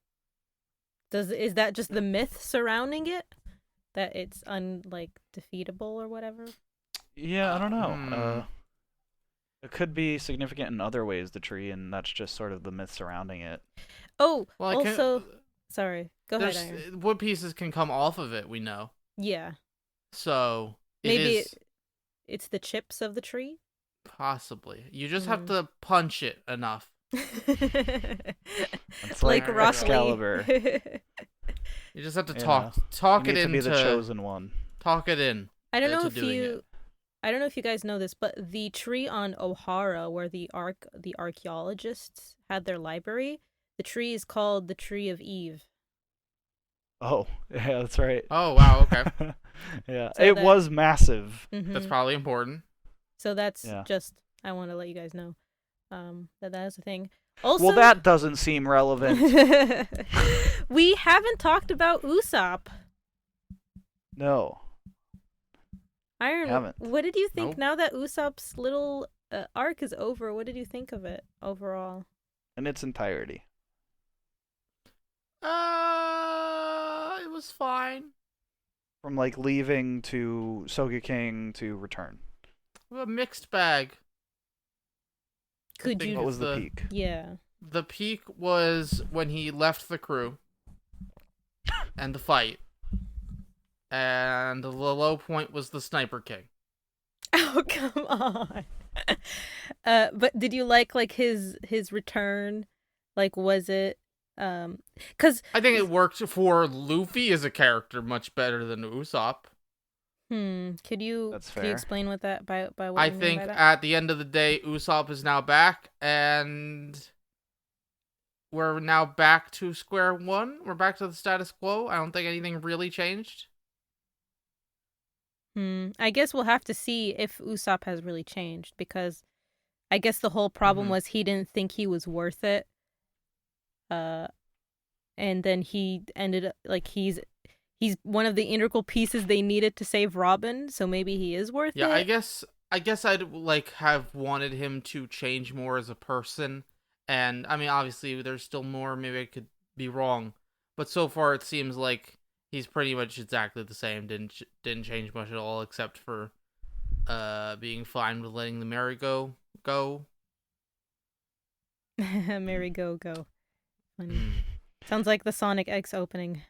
is that just the myth surrounding it? That it's defeatable or whatever? Yeah, I don't know. It could be significant in other ways, the tree, and that's just sort of the myth surrounding it. Oh, Well, also, sorry. Go ahead, there's Iron. wood pieces can come off of it, we know. Yeah. So Maybe is it's the chips of the tree? possibly. You just have to punch it enough. It's like like Rock Excalibur. Lee. You just have to You talk You it need to be into the chosen one. talk it in. I don't know to if doing you it. I don't know if you guys know this, but the tree on O'Hara where the archaeologists had their library, the tree is called the Tree of Eve. Oh, yeah, that's right. Oh wow, okay. Yeah, So it that- was massive. That's probably important. So that's Yeah. just I want to let you guys know that is a thing. Also, Well, that doesn't seem relevant. we haven't talked about Usopp. No. Iron, Haven't. what did you think Nope. now that Usopp's little arc is over? What did you think of it overall? In its entirety. It was fine. From like leaving to Sogeking to return. A mixed bag. Could think you? What was the the- peak? Yeah. The peak was when he left the crew and the fight. And the low point was the Sniper King. Oh, come on. But did you like his return? Like, was it? Cause I think it worked for Luffy as a character much better than Usopp. could you That's could you fair. explain what that by what I you mean think by that? at the end of the day, Usopp is now back, and we're now back to square one. We're back to the status quo. I don't think anything really changed. I guess we'll have to see if Usopp has really changed because I guess the whole problem Mhm. was he didn't think he was worth it. And then he ended up like he's one of the integral pieces they needed to save Robin, so maybe he is worth Yeah, it. I guess I'd like have wanted him to change more as a person, and I mean obviously there's still more. Maybe I could be wrong, but so far it seems like he's pretty much exactly the same. Didn't change much at all except for being fine with letting the merry-go go. Merry go go. Funny. Mm. Sounds like the Sonic X opening.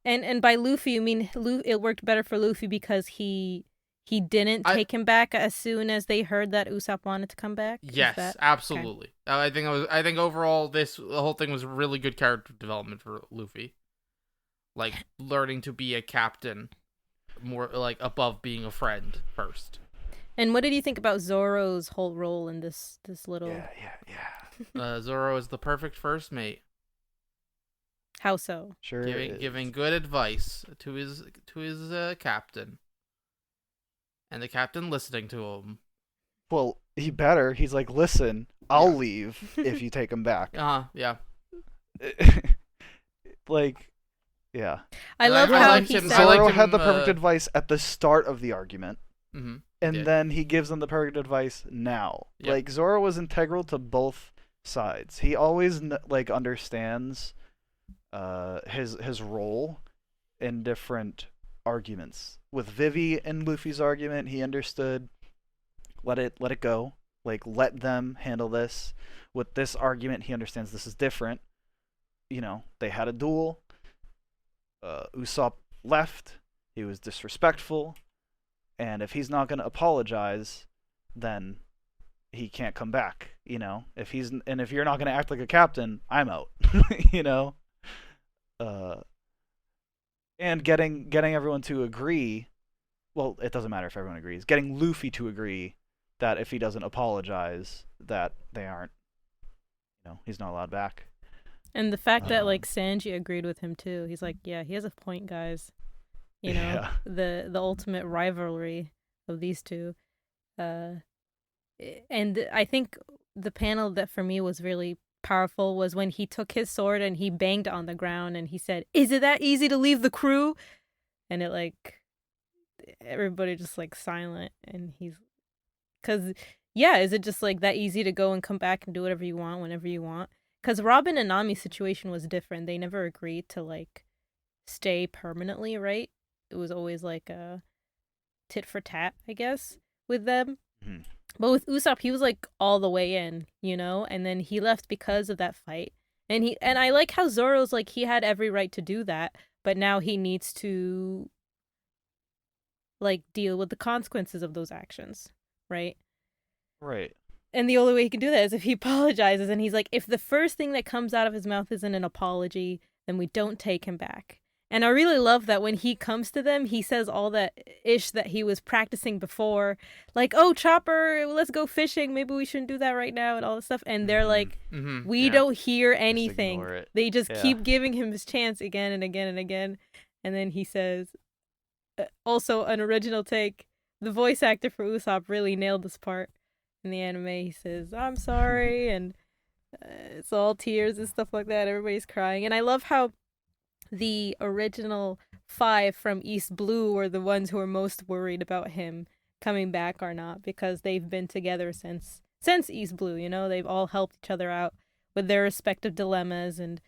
And by Luffy, you mean it worked better for Luffy because he didn't take him back as soon as they heard that Usopp wanted to come back? Yes, absolutely. Okay. I think overall the whole thing was really good character development for Luffy. Like learning to be a captain more like above being a friend first. And what did you think about Zoro's whole role in this little Yeah. Zoro is the perfect first mate. How so? Sure. Giving good advice to his captain. And the captain listening to him. Well, he better. He's like, listen, I'll leave if you take him back. Yeah. Like, yeah. I love how he said Zoro had the perfect advice at the start of the argument. Mm-hmm. And then he gives them the perfect advice now. Yep. Like, Zoro was integral to both sides. He always like understands his role in different arguments. With Vivi and Luffy's argument, he understood let it go. Like, let them handle this. With this argument, he understands this is different. You know, they had a duel. Usopp left. He was disrespectful. And if he's not going to apologize, then he can't come back, you know? If you're not going to act like a captain, I'm out, you know? And getting everyone to agree, well, it doesn't matter if everyone agrees. Getting Luffy to agree that if he doesn't apologize, that they aren't, you know, he's not allowed back. And the fact that like Sanji agreed with him too. He's like, yeah, he has a point, guys. You know, the ultimate rivalry of these two. And I think the panel that for me was really powerful was when he took his sword and he banged on the ground and he said, "Is it that easy to leave the crew?" And it like everybody just like silent, and he's cuz yeah, is it just like that easy to go and come back and do whatever you want whenever you want? Cuz Robin and Nami's situation was different. They never agreed to like stay permanently, right? It was always like a tit for tat, I guess, with them. Mm-hmm. But with Usopp, he was like all the way in, you know, and then he left because of that fight. And I like how Zoro's like he had every right to do that, but now he needs to like deal with the consequences of those actions, right? Right. And the only way he can do that is if he apologizes. And he's like, if the first thing that comes out of his mouth isn't an apology, then we don't take him back. And I really love that when he comes to them, he says all that ish that he was practicing before. Like, oh, Chopper, let's go fishing. Maybe we shouldn't do that right now and all this stuff. And they're like, we don't hear anything. They just keep giving him his chance again and again and again. And then he says, also an original take, the voice actor for Usopp really nailed this part. In the anime, he says, I'm sorry. And it's all tears and stuff like that. Everybody's crying. And I love how the original 5 from East Blue were the ones who were most worried about him coming back or not, because they've been together since East Blue, you know? They've all helped each other out with their respective dilemmas, and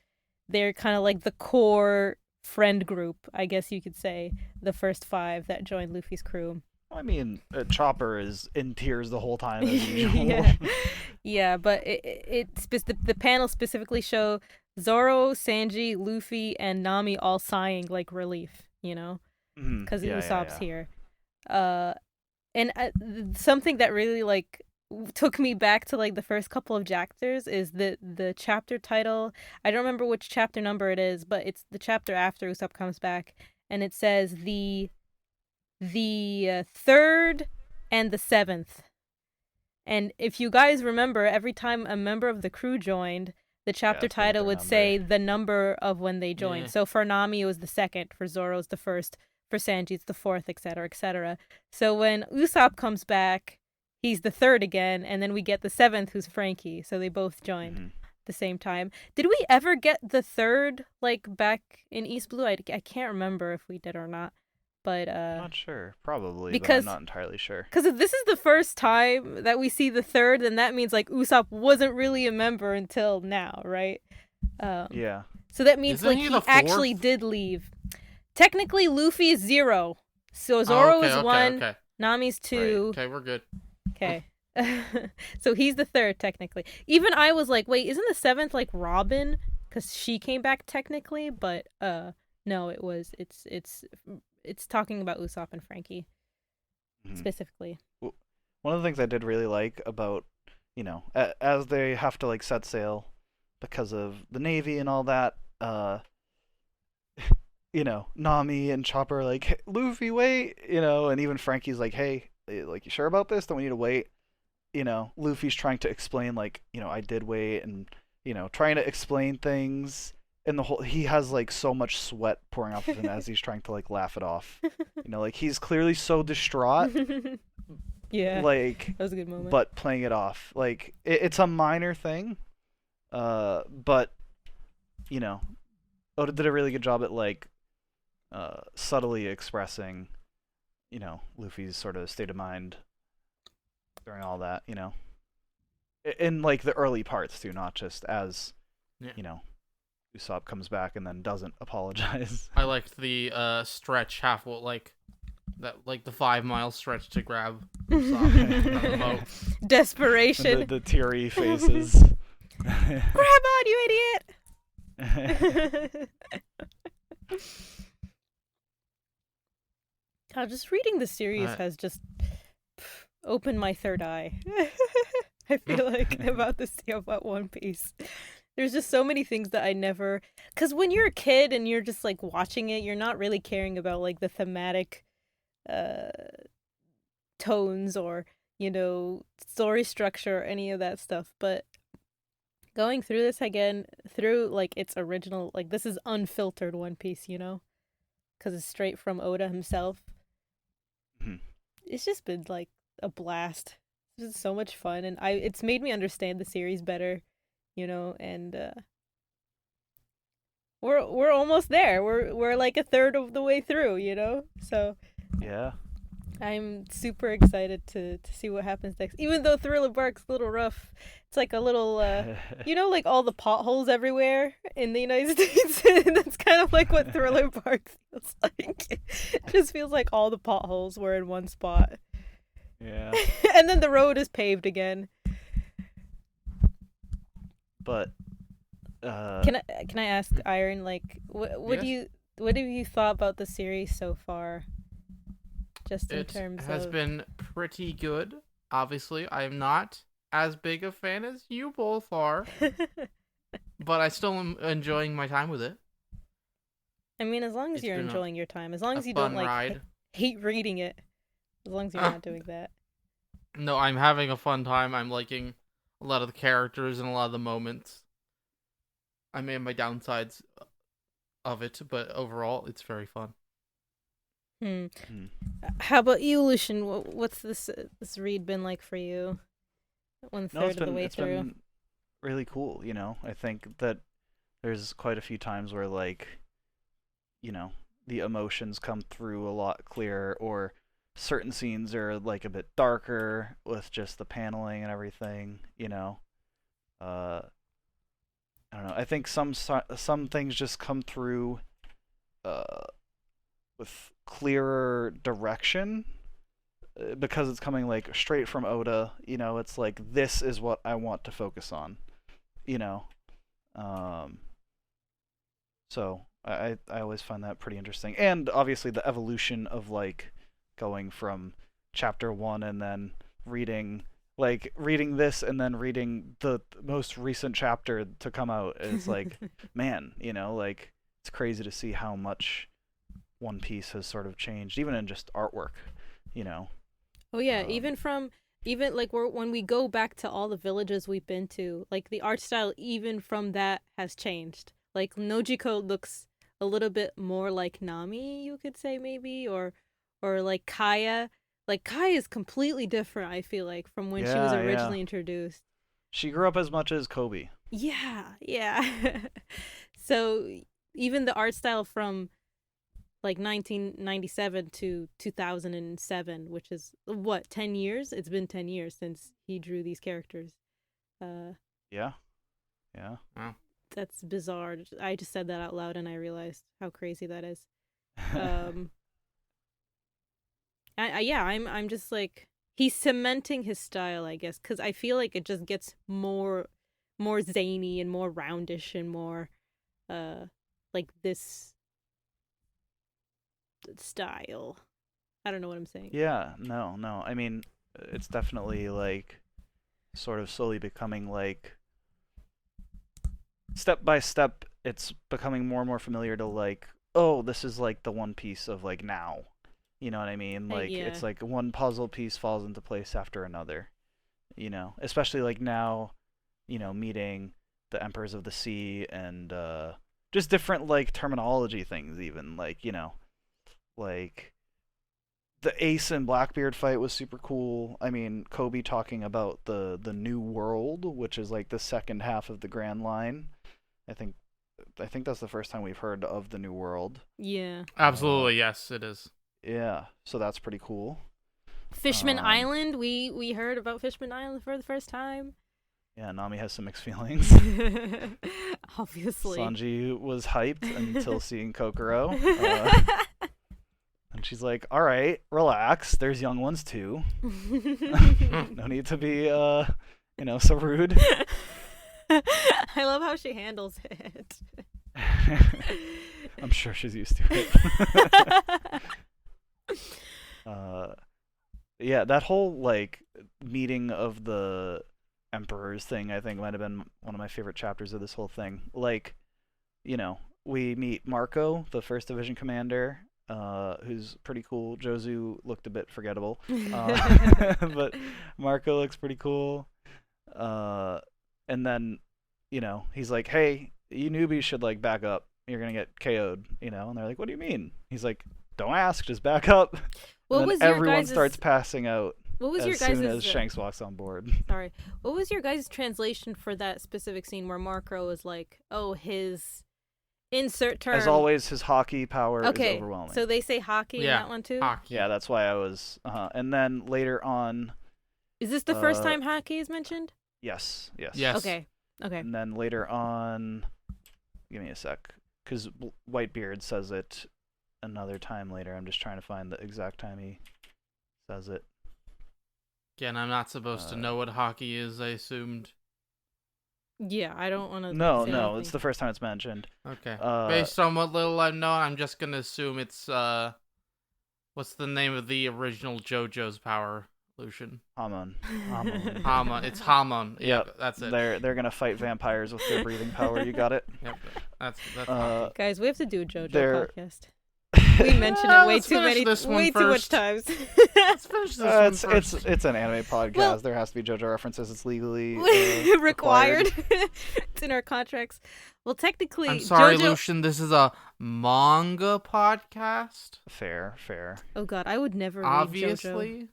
they're kind of like the core friend group, I guess you could say, the first 5 that joined Luffy's crew. I mean, Chopper is in tears the whole time, as usual. Yeah, but the panel specifically show Zoro, Sanji, Luffy, and Nami all sighing like relief, you know, because Usopp's here. And something that really like took me back to like the first couple of chapters is the chapter title. I don't remember which chapter number it is, but it's the chapter after Usopp comes back, and it says the 3rd and the 7th. And if you guys remember, every time a member of the crew joined, the chapter title would say the number of when they joined. Yeah. So for Nami, it was the 2nd. For Zoro, it's the 1st. For Sanji, it's the 4th, etc., etc. So when Usopp comes back, he's the 3rd again, and then we get the 7th, who's Frankie. So they both joined at the same time. Did we ever get the 3rd, like, back in East Blue? I can't remember if we did or not. But I'm not sure. Probably, because, but I'm not entirely sure. Because if this is the first time that we see the 3rd, then that means like Usopp wasn't really a member until now, right? Yeah. So that means like he actually did leave. Technically, Luffy is 0. So Zoro is 1. Okay. Nami's 2. Right. Okay, we're good. Okay. So he's the 3rd technically. Even I was like, wait, isn't the 7th like Robin? because she came back technically, but no, it's talking about Usopp and Frankie Mhm. specifically. One of the things I did really like about, as they have to like set sail because of the navy and all that, Nami and Chopper are like, "Hey, Luffy, wait," and even Frankie's like, "Hey, like, you sure about this? Then we need to wait." Luffy's trying to explain like, I did wait, and trying to explain things, and he has like so much sweat pouring off of him as he's trying to like laugh it off. Like he's clearly so distraught, Yeah, like, that was a good moment. but playing it off like it's a minor thing, but you know, Oda did a really good job at like subtly expressing, Luffy's sort of state of mind during all that, in like the early parts too, not just as, Yeah. Usopp comes back and then doesn't apologize. I liked the stretch like the 5 mile stretch to grab Usopp on the boat. Desperation. And the teary faces. Grab on, you idiot! God, just reading the series has just opened my third eye. I feel like about One Piece. There's just so many things that I never... Because when you're a kid and you're just, like, watching it, you're not really caring about, like, the thematic tones or, story structure or any of that stuff. But going through this again, through, like, its original... Like, this is unfiltered One Piece, Because it's straight from Oda himself. It's just been, like, a blast. It's just so much fun. And it's made me understand the series better. And we're almost there. We're like a third of the way through, So yeah, I'm super excited to see what happens next. Even though Thriller Bark's a little rough, it's like a little like all the potholes everywhere in the United States. That's kind of like what Thriller Bark feels like. It just feels like all the potholes were in one spot. Yeah. And then the road is paved again. But can I ask Iron, like, what Yes? what have you thought about the series so far? Just in It terms has of... been pretty good. Obviously, I am not as big a fan as you both are, but I still am enjoying my time with it. I mean, as long as It's you're been enjoying your time, as long a as you fun don't like ride. hate reading it, as long as you're not doing that. No, I'm having a fun time. I'm liking a lot of the characters and a lot of the moments. I may have my downsides of it, but overall, it's very fun. How about you, Lucian? What's this read been like for you? One no, third of the way it's through. been really cool. I think that there's quite a few times where like, the emotions come through a lot clearer, or certain scenes are like a bit darker with just the paneling and everything. I don't know. I think some things just come through uh, with clearer direction because it's coming like straight from Oda. It's like, this is what I want to focus on. You know, um, so I always find that pretty interesting, and obviously the evolution of like going from chapter one and then reading this and then reading the most recent chapter to come out. It's like, man, like, it's crazy to see how much One Piece has sort of changed, even in just artwork. Oh yeah, even like when we go back to all the villages we've been to, like the art style even from that has changed. Like Nojiko looks a little bit more like Nami, you could say, maybe, or like Kaya. Like Kaya is completely different, I feel like, from when she was Yeah. originally introduced. She grew up as much as Kobe. Yeah. So even the art style from like 1997 to 2007, which is what, 10 years? It's been 10 years since he drew these characters. Uh Yeah. Wow. that's bizarre. I just said that out loud and I realized how crazy that is. Um I'm just like, he's cementing his style, I guess, cuz I feel like it just gets more zany and more roundish and more like this style. I don't know what I'm saying. Yeah, no. I mean, it's definitely like sort of slowly becoming like step by step. It's becoming more and more familiar to like, oh, this is like the One Piece of like now. You know what I mean? Like Yeah. it's like one puzzle piece falls into place after another. Especially like now, meeting the Emperors of the Sea and just different like terminology things even like the Ace and Blackbeard fight was super cool. I mean, Kobe talking about the new world, which is like the second half of the Grand Line. I think that's the first time we've heard of the new world. Yeah. Absolutely, yes, it is. Yeah, so that's pretty cool. Fishman Island. We heard about Fishman Island for the first time. Yeah, Nami has some mixed feelings. Obviously. Sanji was hyped until seeing Kokoro. And she's like, all right, relax. There's young ones too. No need to be, so rude. I love how she handles it. I'm sure she's used to it. Yeah, that whole, like, meeting of the emperors thing, I think, might have been one of my favorite chapters of this whole thing. Like, we meet Marco, the first division commander, who's pretty cool. Jozu looked a bit forgettable, but Marco looks pretty cool. And then, he's like, hey, you newbies should, like, back up. You're gonna get KO'd, and they're like, what do you mean? He's like, don't ask, just back up. What and was then your everyone guys' starts passing out What was as your guys' soon as Shanks walks on board. Sorry. What was your guys' translation for that specific scene where Marco is like, oh, his insert term. As always, his hockey power is Okay, overwhelming. so they say hockey in that one too? Hockey. Yeah, that's why I was. And then later on, Is this the first time hockey is mentioned? yes. Yes. Okay. And then later on, give me a sec, because Whitebeard says it another time later. I'm just trying to find the exact time he says it. Again, I'm not supposed to know what hockey is, I assumed. Yeah, I don't want to. No, it's the first time it's mentioned. Okay. Based on what little I know, I'm just gonna assume it's what's the name of the original JoJo's power, Lucian? Hamon. Hamon. It's Hamon. Yep, that's it. They're gonna fight vampires with their breathing power. You got it. That's hockey. Guys, we have to do a JoJo they're- podcast. We mention it way Let's too finish much times. Let's finish this one first. It's an anime podcast. Well- There has to be JoJo references. It's legally required. It's in our contracts. Well, technically, I'm sorry, JoJo... Lucian. This is a manga podcast. Fair. Oh God, I would never read Obviously. JoJo.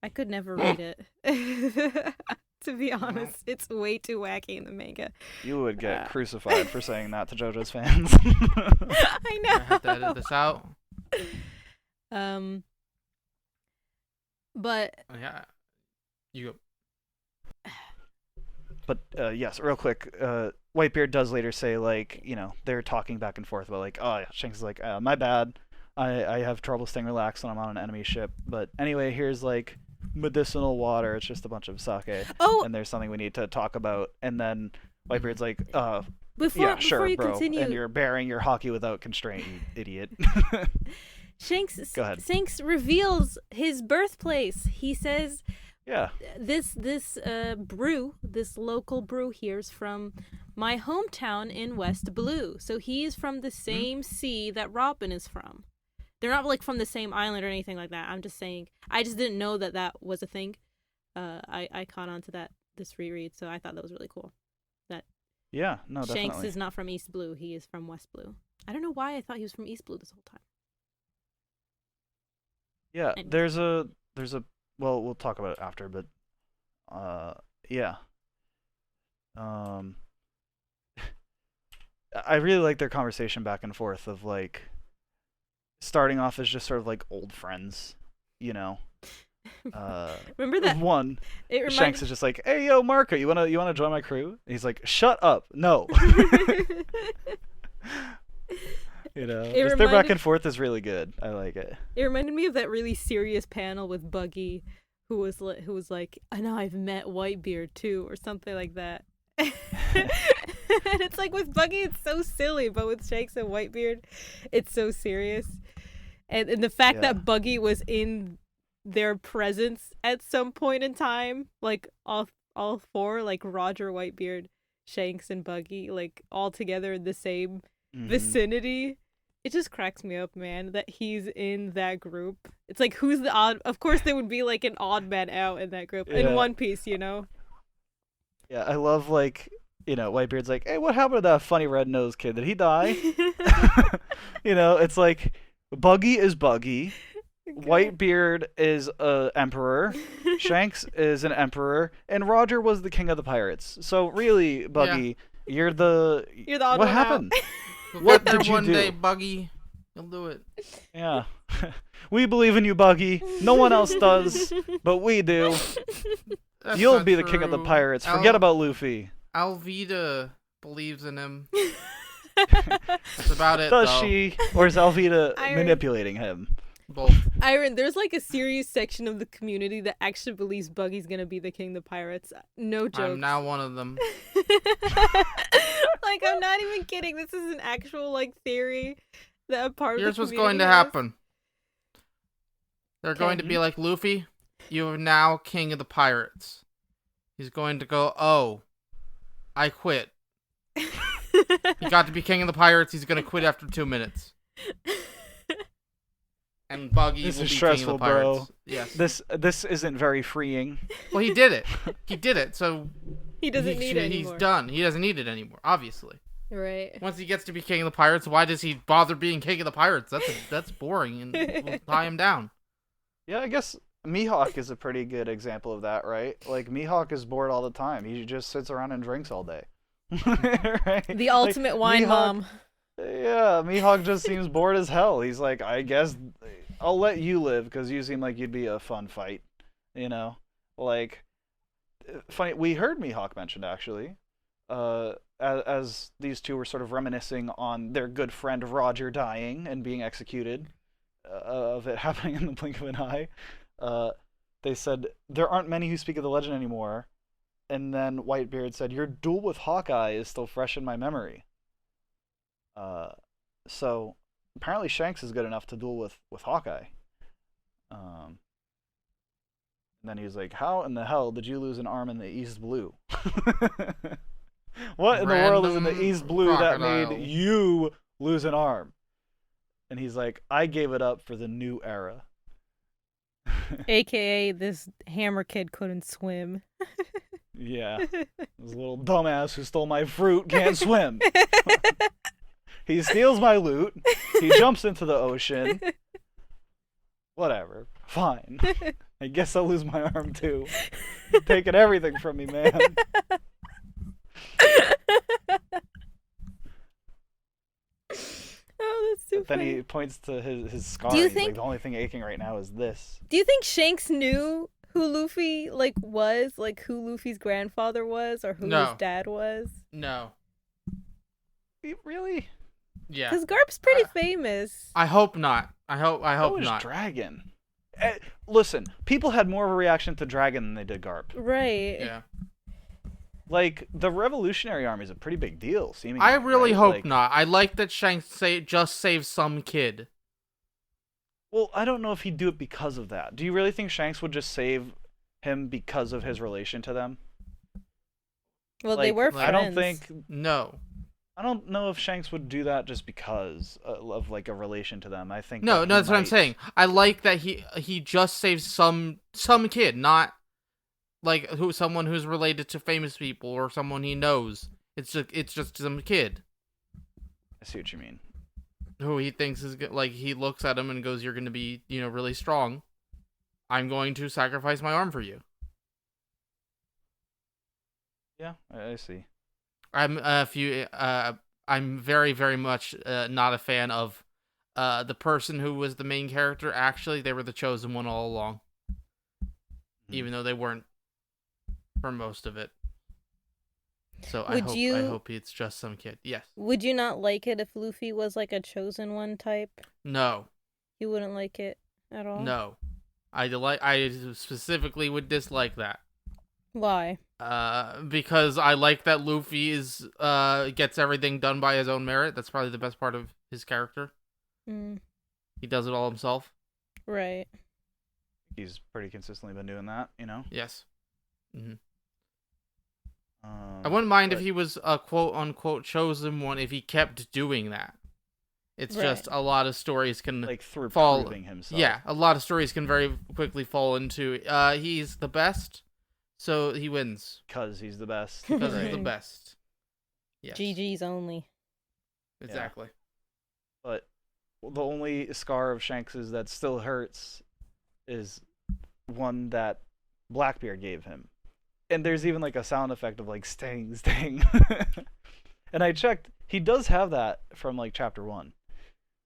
I could never read it. To be honest, it's way too wacky in the manga. You would get crucified for saying that to JoJo's fans. I know. I have to edit this out. But Yeah. You go. But yes, real quick, Whitebeard does later say, like, they're talking back and forth about, like, oh, yeah, Shanks is like, my bad. I have trouble staying relaxed when I'm on an enemy ship. But anyway, here's, like, medicinal water. It's just a bunch of sake. Oh! And there's something we need to talk about. And then Whitebeard's like, before sure, you bro. continue, And you're bearing your hockey without constraint, you idiot. Shanks Go ahead. reveals his birthplace. He says, Yeah. This brew, this local brew here is from my hometown in West Blue. So he's from the same sea that Robin is from. They're not like from the same island or anything like that. I'm just saying. I just didn't know that was a thing. I caught on to that this reread, so I thought that was really cool. That Yeah, no, Shanks definitely. is not from East Blue. He is from West Blue. I don't know why I thought he was from East Blue this whole time. Yeah, And- there's a well, we'll talk about it after, but yeah. I really like their conversation back and forth of, like, starting off as just sort of like old friends, Remember that? One, It Shanks reminds is just like, "Hey, yo, Marco, you wanna join my crew?" And he's like, "Shut up, no." Just their back and forth is really good. I like it. It reminded me of that really serious panel with Buggy, who was like, "I know I've met Whitebeard too," or something like that. And it's like with Buggy, it's so silly, but with Shanks and Whitebeard, it's so serious. And the fact Yeah. that Buggy was in their presence at some point in time, like all four, like Roger, Whitebeard, Shanks, and Buggy, like all together in the same vicinity. It just cracks me up, man, that he's in that group. It's like, who's the odd? Of course, there would be like an odd man out in that group in Yeah. One Piece, you know. Yeah, I love like Whitebeard's like, hey, what happened to that funny red nosed kid? Did he die? It's like Buggy is Buggy, Whitebeard is a emperor, Shanks is an emperor, and Roger was the king of the pirates. So really, Buggy, you're the odd what one happened? You'll What get there did you one do? day, Buggy. You'll do it. Yeah. We believe in you, Buggy. No one else does, but we do. That's You'll not be the king of the true. pirates. Forget about Luffy. Alvida believes in him. That's about it, Does though. she? Or is Alvida Iron- manipulating him? Both. Iron, there's like a serious section of the community that actually believes Buggy's gonna be the king of the pirates. No joke. I'm now one of them. Like, I'm not even kidding. This is an actual like theory that a part Here's of the what's community going to has. happen. They're going to be Okay. like, Luffy, you are now king of the pirates. He's going to go, oh, I quit. He got to be king of the pirates. He's going to quit after 2 minutes. And Buggy This will is be stressful, king of the pirates. bro. Yes. This isn't very freeing. Well, he did it. He did it. So He doesn't need it he's anymore. done. He doesn't need it anymore, obviously. Right. Once he gets to be king of the pirates, why does he bother being king of the pirates? That's boring, and we'll tie him down. Yeah, I guess Mihawk is a pretty good example of that, right? Like Mihawk is bored all the time. He just sits around and drinks all day. Right? The ultimate wine Mihawk- mom. Yeah, Mihawk just seems bored as hell. He's like, I guess I'll let you live because you seem like you'd be a fun fight. Like funny. We heard Mihawk mentioned actually, as these two were sort of reminiscing on their good friend Roger dying and being executed, of it happening in the blink of an eye. They said there aren't many who speak of the legend anymore, and then Whitebeard said, "Your duel with Hawkeye is still fresh in my memory." So apparently Shanks is good enough to duel with Hawkeye. And then he's like, "How in the hell did you lose an arm in the East Blue? What in the world is in the Random East Blue that crocodile. made you lose an arm?" And he's like, "I gave it up for the new era." AKA this hammer kid couldn't swim. Yeah, this little dumbass who stole my fruit can't swim. He steals my loot. He jumps into the ocean. Whatever. Fine. I guess I'll lose my arm too. You're taking everything from me, man. Oh, that's so But then funny. he points to his scar. Do you He's think- like, the only thing aching right now is this. Do you think Shanks knew who Luffy was, like who Luffy's grandfather was, or who No. his dad was? No. Really? Yeah. Because Garp's pretty famous. I hope not. I hope That was not. Dragon. Listen, people had more of a reaction to Dragon than they did Garp. Right. Yeah. Like, the Revolutionary Army is a pretty big deal, seemingly. I really right? hope Like, not. I like that Shanks just saves some kid. Well, I don't know if he'd do it because of that. Do you really think Shanks would just save him because of his relation to them? Well, they were friends. I don't know if Shanks would do that just because of like a relation to them. I think No, that no, he that's what I'm might- saying. I like that he just saves some kid, not like someone who's related to famous people or someone he knows. It's just some kid I see what you mean. who he thinks is like, he looks at him and goes, "You're going to be, really strong. I'm going to sacrifice my arm for you." Yeah, I see. I'm very, very much not a fan of the person who was the main character. Actually, they were the chosen one all along, even though they weren't for most of it. So I hope it's just some kid. Yes. Would you not like it if Luffy was like a chosen one type? No. You wouldn't like it at all? No. I specifically would dislike that. Why? Because I like that Luffy is gets everything done by his own merit. That's probably the best part of his character. Mm, He does it all himself. right. He's pretty consistently been doing that, you know. Yes. Hmm. Um, I wouldn't mind if but- he was a quote unquote chosen one if he kept doing that. It's just Right. a lot of stories can like through fall. proving himself. Yeah, a lot of stories can very quickly fall into he's the best, so he wins because he's the best. because he's the Right. best. Yes. GG's only. Exactly. But the only scar of Shanks's that still hurts is one that Blackbeard gave him. And there's even like a sound effect of like sting, sting. And I checked, he does have that from like chapter 1.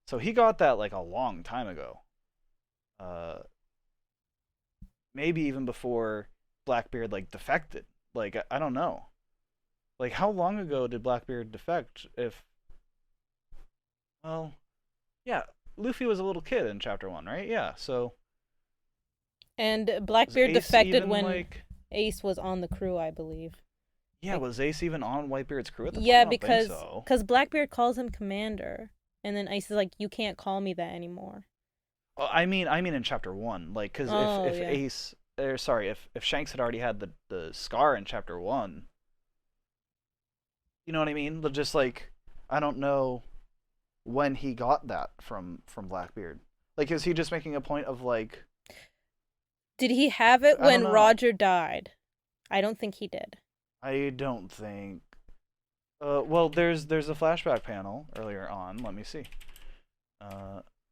So he got that like a long time ago. Maybe even before Blackbeard like defected. Like I don't know. Like how long ago did Blackbeard defect if well, yeah, Luffy was a little kid in chapter 1, right? Yeah. So And was Blackbeard Ace defected even, when like Ace was on the crew, I believe. yeah, was Ace even on Whitebeard's crew at the time? Yeah, I don't think because so. Blackbeard calls him commander, and then Ace is like, "You can't call me that anymore." I mean in chapter 1, like cuz Oh, if yeah. Ace or sorry, if Shanks had already had the scar in chapter 1, you know what I mean? Just like I don't know when he got that from Blackbeard. Like is he just making a point of like Did he have it I don't when know. Roger died? I don't think he did. I don't think well there's a flashback panel earlier on. Let me see.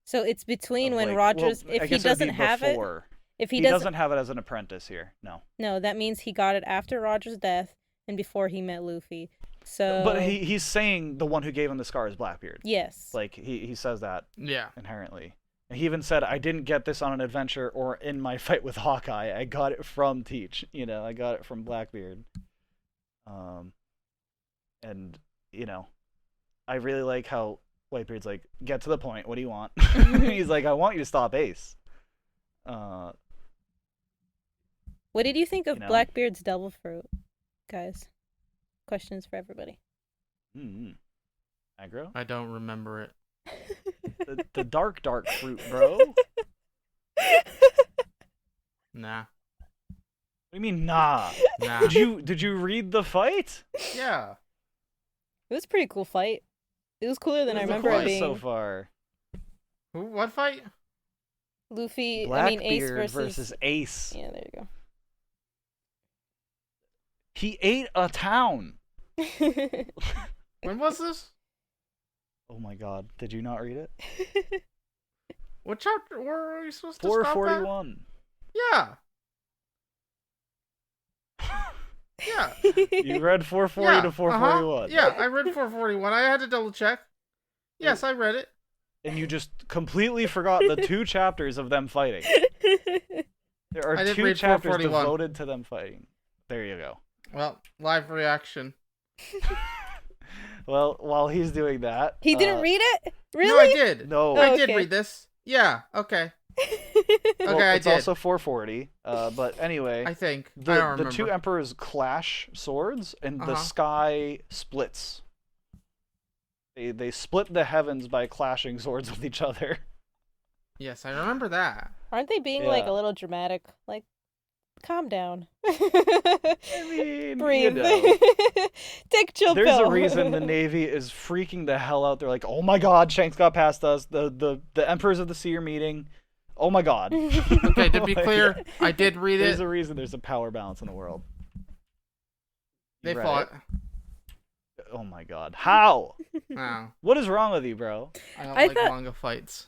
So it's between Of, when like- Rogers, well, I if he guess it'd be doesn't have it, before. if He he doesn't have it as an apprentice here. No. no, that means he got it after Roger's death and before he met Luffy. So, But he's saying the one who gave him the scar is Blackbeard. yes, Like he says that Yeah. inherently. And he even said, "I didn't get this on an adventure or in my fight with Hawkeye. I got it from Teach. You know, I got it from Blackbeard." And you know, I really like how Whitebeard's like, "Get to the point. What do you want?" He's like, "I want you to stop Ace." what did you think of you know? Blackbeard's devil fruit, guys? Questions for everybody. Mm-hmm. Aggro. I don't remember it. The dark fruit, bro. Nah. What do you mean, nah? Nah. Did you read the fight? Yeah. It was a pretty cool fight. It was cooler than I What was the remember it fight being. so far. Who? What fight? Luffy, Blackbeard Ace versus Ace. Yeah, there you He ate a town. go. When was this? Oh my god, did you not read it? What chapter were we supposed to stop at? 441. Yeah. Yeah. You read 440 to 441. Yeah, I read 441. I had to double check. Yes, I read it. And you just completely forgot the 2 chapters of them fighting. There are I didn't 2 read chapters 441. devoted to them fighting. There you go. Well, live reaction. Well, while he's doing that, He didn't read it? No, Really? I did. No. Oh, I did okay. read this. Yeah. Okay. Well, Okay, I it's did. also 440. But anyway, I think. I the don't remember. 2 emperors clash swords, and the Uh-huh. sky splits. They split the heavens by clashing swords with each other. Yes, I remember that. Aren't they being like Yeah. a little dramatic? Like, calm down. I mean, Breathe. you know. Take chill There's pill. a reason the Navy is freaking the hell out. They're like, "Oh my God, Shanks got past us. The Emperors of the Sea are meeting. Oh my God." Okay, to be Like, clear, I did read there's it. a reason there's a power balance in the world. You They read fought. it? Oh my God, how? No, What is wrong with you, bro? I don't I like thought- manga fights.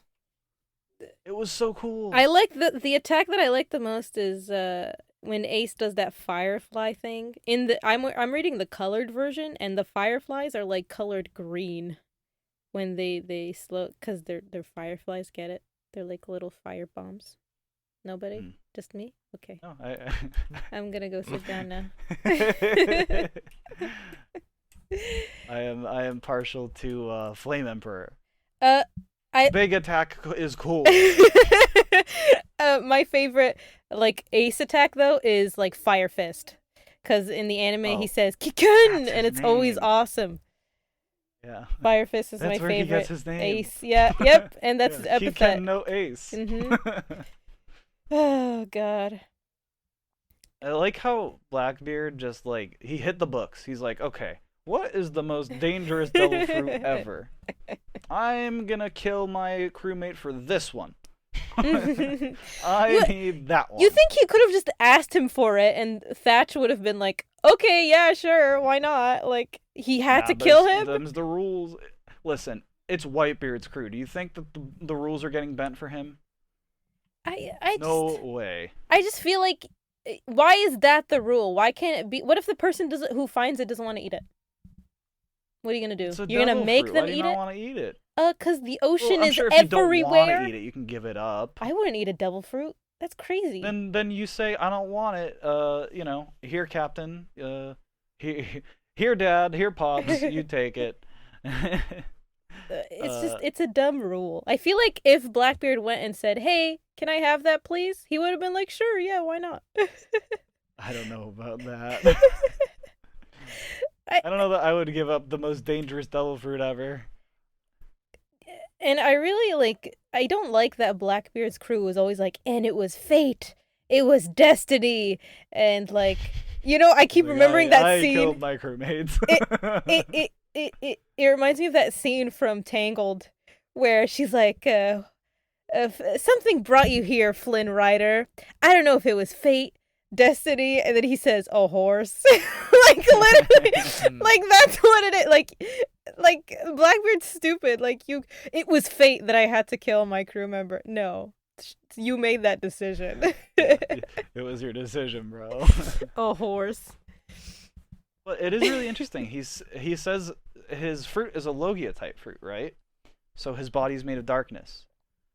It was so cool. I like the attack that I like the most is when Ace does that firefly thing. I'm reading the colored version, and the fireflies are like colored green when they slow, because they're fireflies. Get it? They're like little fire bombs. Nobody? Hmm. Just me? Okay. No, I'm gonna go sit down now. I am partial to Flame Emperor. I Big attack is cool. my favorite like Ace attack though is like Fire Fist. Because in the anime he Oh, says Kikun, that's and his it's always name. awesome. Yeah. Fire Fist is That's my where he favorite. gets his name. Ace, yeah, yep, and that's Yeah. the He epithet. can no ace. Oh god. I like how Blackbeard just like he hit the books. He's like, okay, what is the most dangerous devil fruit ever? I'm gonna kill my crewmate for this one. I need that one. You think he could have just asked him for it, and Thatch would have been like, "Okay, yeah, sure, why not?" Like he had to kill him. Them's the rules. Listen, it's Whitebeard's crew. Do you think that the rules are getting bent for him? No way. I just feel like, why is that the rule? Why can't it be? What if the person who finds it doesn't want to eat it? What are you gonna do? You're gonna make them eat it? Why do you not want to eat it? Cause the ocean I'm is sure if everywhere. you don't want to eat it, you can give it up. I wouldn't eat a devil fruit. That's crazy. Then you say I don't want it. Here, Captain. Here, Dad. Here, Pops. You take it. It's a dumb rule. I feel like if Blackbeard went and said, "Hey, can I have that, please?" he would have been like, "Sure, yeah, why not?" I don't know about that. I don't know that I would give up the most dangerous devil fruit ever. And I really I don't like that Blackbeard's crew was always like, and it was fate, it was destiny, and I keep remembering that scene. I killed my crewmates. It reminds me of that scene from Tangled, where she's like, something brought you here, Flynn Rider. I don't know if it was fate, destiny, and then he says, "A horse." Literally, that's what it is. Like Blackbeard's stupid. It was fate that I had to kill my crew member. No, you made that decision. It was your decision, bro. A horse. Well, it is really interesting. He says his fruit is a Logia type fruit, right? So his body's made of darkness.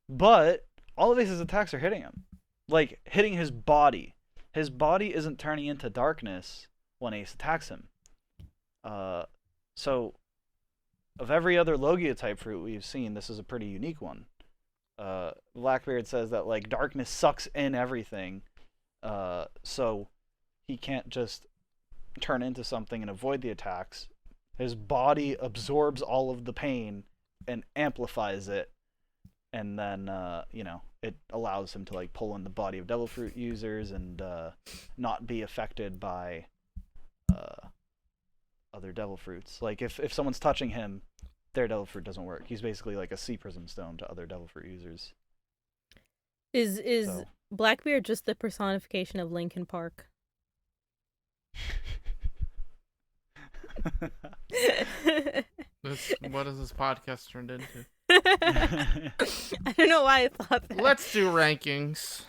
But all of his attacks are hitting him. Like, hitting his body. His body isn't turning into darkness when Ace attacks him. So, of every other Logia type fruit we've seen, this is a pretty unique one. Blackbeard says that, darkness sucks in everything. So, he can't just turn into something and avoid the attacks. His body absorbs all of the pain and amplifies it, and then it allows him to pull in the body of devil fruit users and not be affected by other devil fruits. If someone's touching him, their devil fruit doesn't work. He's basically like a sea prism stone to other devil fruit users. Is Blackbeard just the personification of Linkin Park? What has this podcast turned into? I don't know why I thought that. Let's do rankings.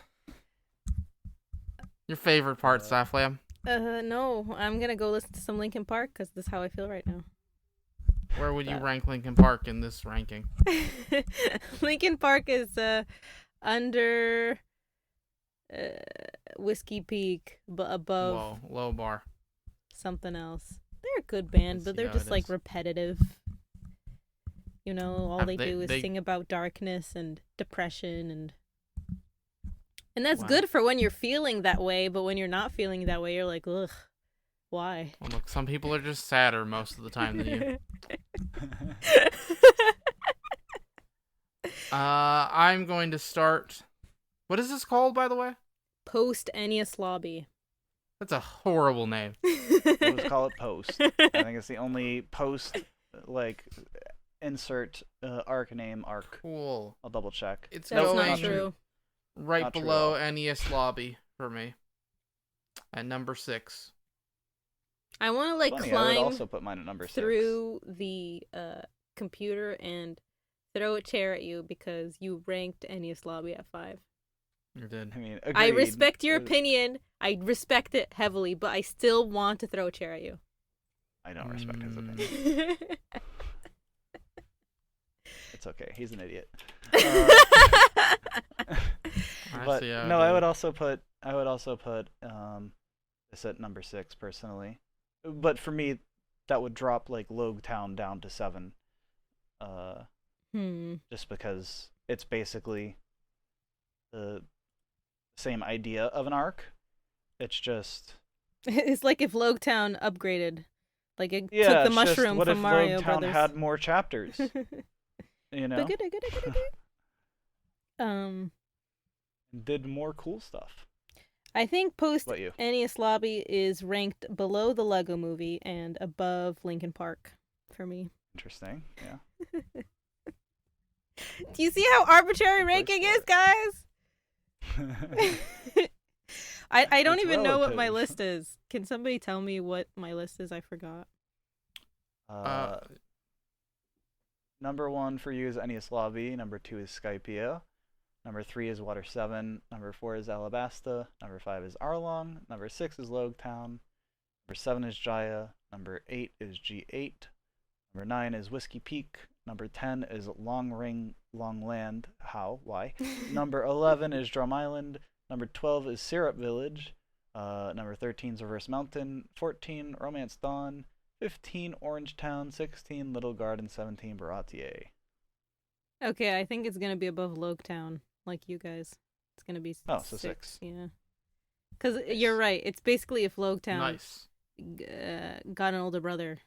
Your favorite part, Saflam? No, I'm gonna go listen to some Linkin Park because this is how I feel right now. Where would you rank Linkin Park in this ranking? Linkin Park is under Whiskey Peak, but above. Whoa, low bar. Something else. They're a good band, but they're just repetitive. All they do is sing about darkness and depression and that's good for when you're feeling that way, but when you're not feeling that way, you're like, ugh, why? Well, look, some people are just sadder most of the time than you. I'm going to start. What is this called, by the way? Post Enies Lobby. That's a horrible name. We'll just call it Post. I think it's the only post insert arc name arc. Cool. I'll double check. It's That's going not true. Right Not true below at all. NES Lobby for me. At number 6. I want to Funny, I would climb also put mine at number 6. through the computer and throw a chair at you because you ranked Enies Lobby at 5. You did. I mean, I agreed. respect your opinion. I respect it heavily, but I still want to throw a chair at you. I don't respect his opinion. It's okay. He's an idiot. But no, I would also put this at number 6 personally. But for me, that would drop Logue Town down to 7. Just because it's basically the same idea of an arc. It's just It's like if Logetown upgraded. Like it Yeah, took the it's just, mushroom what from if Mario Logetown Brothers. had more chapters? You know, um, did more cool stuff. I think post What you? Enies Lobby is ranked below the Lego Movie and above Linkin Park for me. Interesting. Yeah. Do you see how arbitrary Linkin ranking Park's is, guys? I don't It's even know what my relative. list is. Can somebody tell me what my list is? I forgot. Number 1 for you is Enies Lobby. Number 2 is Skypea. Number 3 is Water 7. Number 4 is Alabasta. Number 5 is Arlong. Number 6 is Logetown. Number 7 is Jaya. Number 8 is G8. Number 9 is Whiskey Peak. Number 10 is Long Ring Long Land. How? Why? Number 11 is Drum Island. Number 12 is Syrup Village. Number 13 is Reverse Mountain. 14 Romance Dawn. 15 Orange Town. 16 Little Garden. 17 Baratier. Okay, I think it's gonna be above Logetown, like you guys. It's gonna be Oh, so 6. Yeah, because you're right. It's basically if Logetown Nice. got an older brother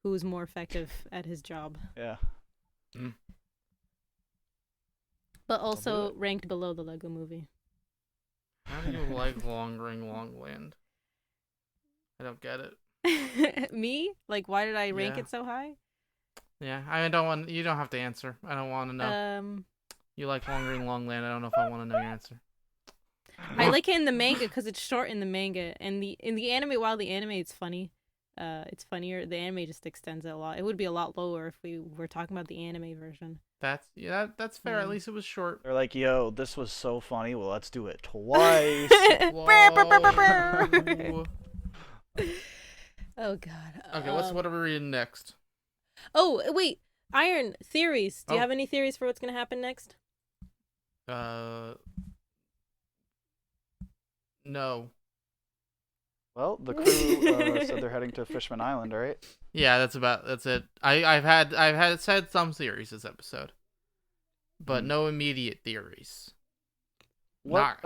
who was more effective at his job, Yeah. but do also it. ranked below the Lego Movie. How do you like Long Ring Long Land? I don't get it. Me? Like, why did I rank Yeah. it so high? Yeah, I don't want. You don't have to answer. I don't want to know. You like Long Ring Long Land. I don't know if I want to know your answer. I like it in the manga because it's short in the manga, and in the anime. While the anime is funny, it's funnier. The anime just extends it a lot. It would be a lot lower if we were talking about the anime version. That's fair. At least it was short. They're like, yo, this was so funny. Well, let's do it twice. Whoa. Oh God. Okay, what are we reading next? Oh wait, Iron theories. Do you Oh. have any theories for what's gonna happen next? No. Well, the crew said they're heading to Fishman Island, right? Yeah, that's it. I've had said some theories this episode, but no immediate theories. What?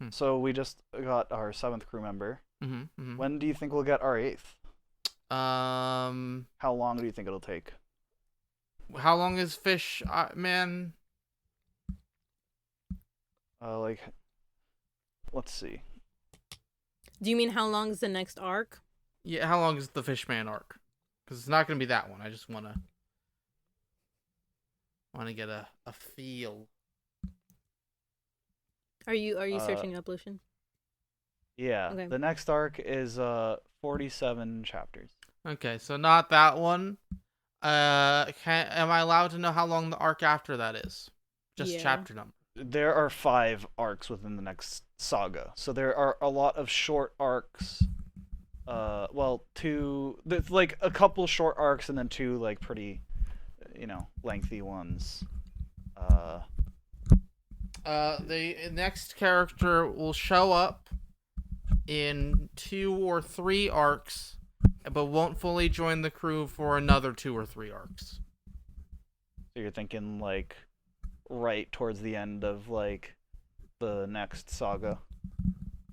Hmm. So we just got our 7th crew member. Mm-hmm. When do you think we'll get our 8th? How How long do you think it'll take? long is Fish Man? Let's see. Do you mean how long is the next arc? Yeah, how long is the Fishman arc? Because it's not gonna be that one. I just wanna get a feel. Are you searching up, Lucian? Yeah. Okay. The next arc is 47 chapters. Okay, so not that one. Am I allowed to know how long the arc after that is? Just Yeah. chapter number. There are 5 arcs within the next saga. So there are a lot of short arcs. There's like a couple short arcs and then 2 like pretty, lengthy ones. The next character will show up in 2 or 3 arcs, but won't fully join the crew for another 2 or 3 arcs. So you're thinking like right towards the end of like the next saga.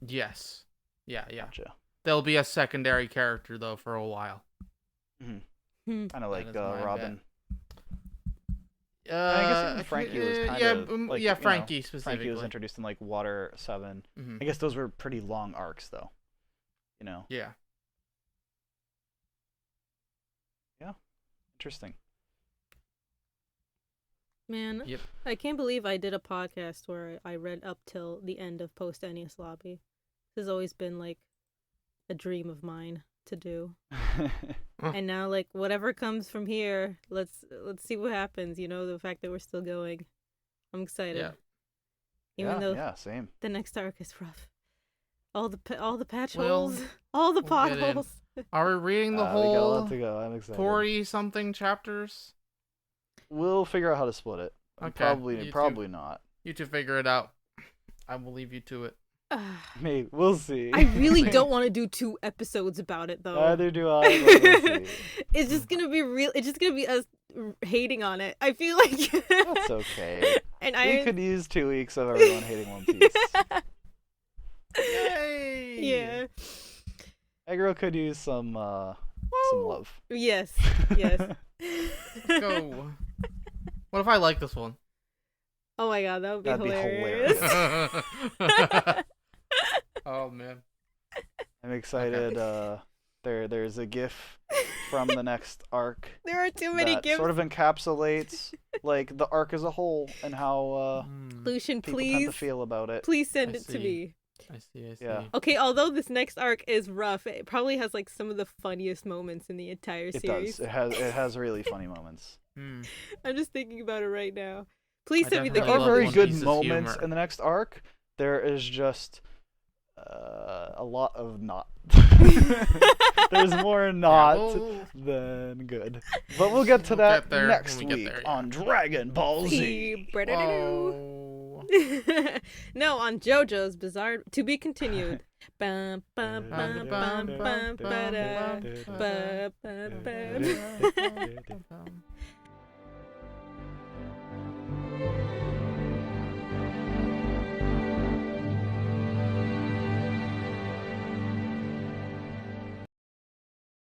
Yes. Yeah. Gotcha. There'll be a secondary character though for a while. Kind of like is my Robin. I I guess even Frankie was kind of Frankie specifically. Frankie was introduced in like Water 7. Mhm. I guess those were pretty long arcs though. Yeah. Interesting. Man, Yep. I can't believe I did a podcast where I read up till the end of Post Enies Lobby. This has always been like a dream of mine to do. And now like whatever comes from here, let's see what happens, the fact that we're still going. I'm excited. Yeah. Even though yeah, same. the next arc is rough. All the patch Well, holes, all the we'll get in. potholes. Are we reading the We got a whole lot to go. I'm excited. 40-something chapters? We'll figure out how to split it. Okay. Probably not. You two figure it out. I will leave you to it. Maybe we'll see. I really don't want to do 2 episodes about it though. Neither do I. But we'll see. It's just gonna be real. It's just gonna be us hating on it. I feel like That's okay. And We could use 2 weeks of everyone hating One Piece. Yay! Yeah. Eggroll could use some love. Yes. Yes. Let's go. What if I like this one? Oh my god, that would be That'd be hilarious. Oh man. I'm excited. There's a GIF from the next arc There are too many that gifts. sort of encapsulates like the arc as a whole and how Lucian, people tend to please, feel about it. please send I it to see. me. I see. Yeah. Okay, although this next arc is rough, it probably has like some of the funniest moments in the entire It series. does. It has really funny moments. I'm just thinking about it right now. Please I send me the There definitely are love very One good Piece's moments humor. in the next arc. There is just a lot of not. There's more not than good. But we'll get to We'll that get there next when we get week there, yeah. on Dragon Ball Z. Whoa. No, on JoJo's Bizarre to be continued. Bum, bum, bum, bum, bum, ba-da, ba, ba, ba.